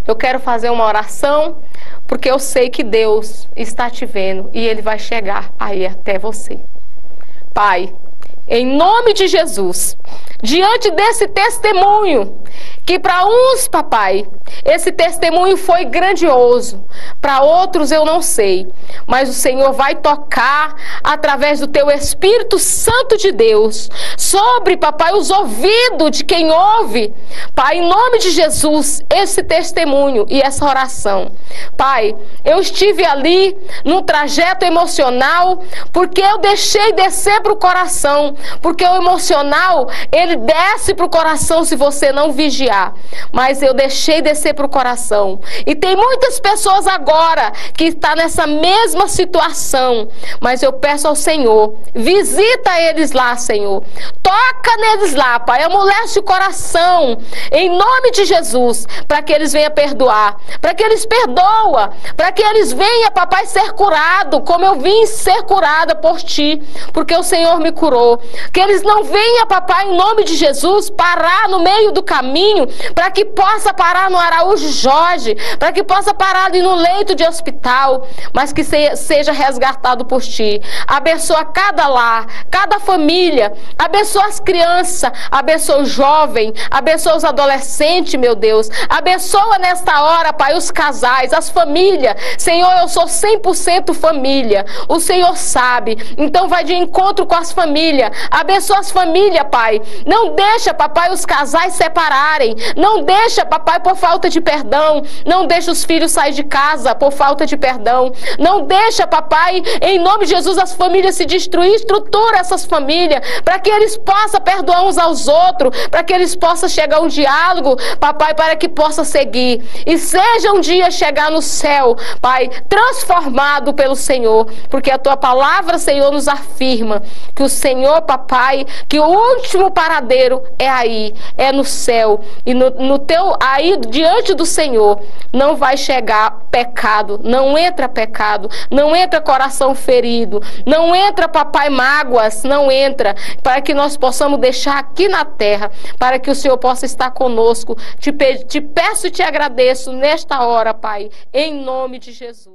Eu quero fazer uma oração porque eu sei que Deus está te vendo e Ele vai chegar aí até você. Pai, em nome de Jesus, diante desse testemunho que para uns, papai, esse testemunho foi grandioso, para outros eu não sei, mas o Senhor vai tocar através do teu Espírito Santo de Deus sobre, papai, os ouvidos de quem ouve, pai, em nome de Jesus, esse testemunho e essa oração. Pai, eu estive ali num trajeto emocional, porque eu deixei descer para o coração, porque o emocional, ele desce para o coração se você não vigiar, mas eu deixei descer para o coração, e tem muitas pessoas agora que estão nessa mesma situação, mas eu peço ao Senhor, visita eles lá, Senhor, toca neles lá, Pai, amolece o coração, em nome de Jesus, para que eles venham perdoar, para que eles perdoam, para que eles venham, papai, ser curado, como eu vim ser curada por ti, porque o Senhor me curou, que eles não venham, papai, em nome de Jesus, parar no meio do caminho, para que possa parar no Araújo Jorge, para que possa parar ali no leito de hospital, mas que seja resgatado por ti. Abençoa cada lar, cada família, abençoa as crianças, abençoa o jovem, abençoa os adolescentes, meu Deus, abençoa nesta hora, Pai, os casais, as famílias. Senhor, eu sou 100% família, o Senhor sabe, então vai de encontro com as famílias, abençoa as famílias, Pai, não deixa, papai, os casais separarem, não deixa, papai, por falta de perdão, não deixa os filhos sair de casa por falta de perdão, não deixa, papai, em nome de Jesus, as famílias se destruir, estrutura essas famílias, para que eles possam perdoar uns aos outros, para que eles possam chegar a um diálogo, papai, para que possa seguir, e seja um dia chegar no céu, Pai, transformado pelo Senhor, porque a tua palavra, Senhor, nos afirma que o Senhor, papai, que o último paradeiro é aí, é no céu, e no teu, aí diante do Senhor, não vai chegar pecado, não entra pecado, não entra coração ferido, não entra, papai, mágoas, não entra, para que nós possamos deixar aqui na terra, para que o Senhor possa estar conosco. Te peço e te agradeço nesta hora, Pai, em nome de Jesus.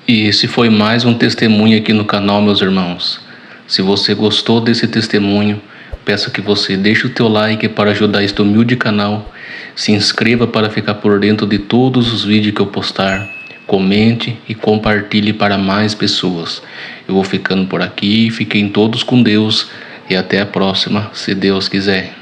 E esse foi mais um testemunho aqui no canal, meus irmãos. Se você gostou desse testemunho, peço que você deixe o teu like para ajudar este humilde canal, se inscreva para ficar por dentro de todos os vídeos que eu postar, comente e compartilhe para mais pessoas. Eu vou ficando por aqui, fiquem todos com Deus e até a próxima, se Deus quiser.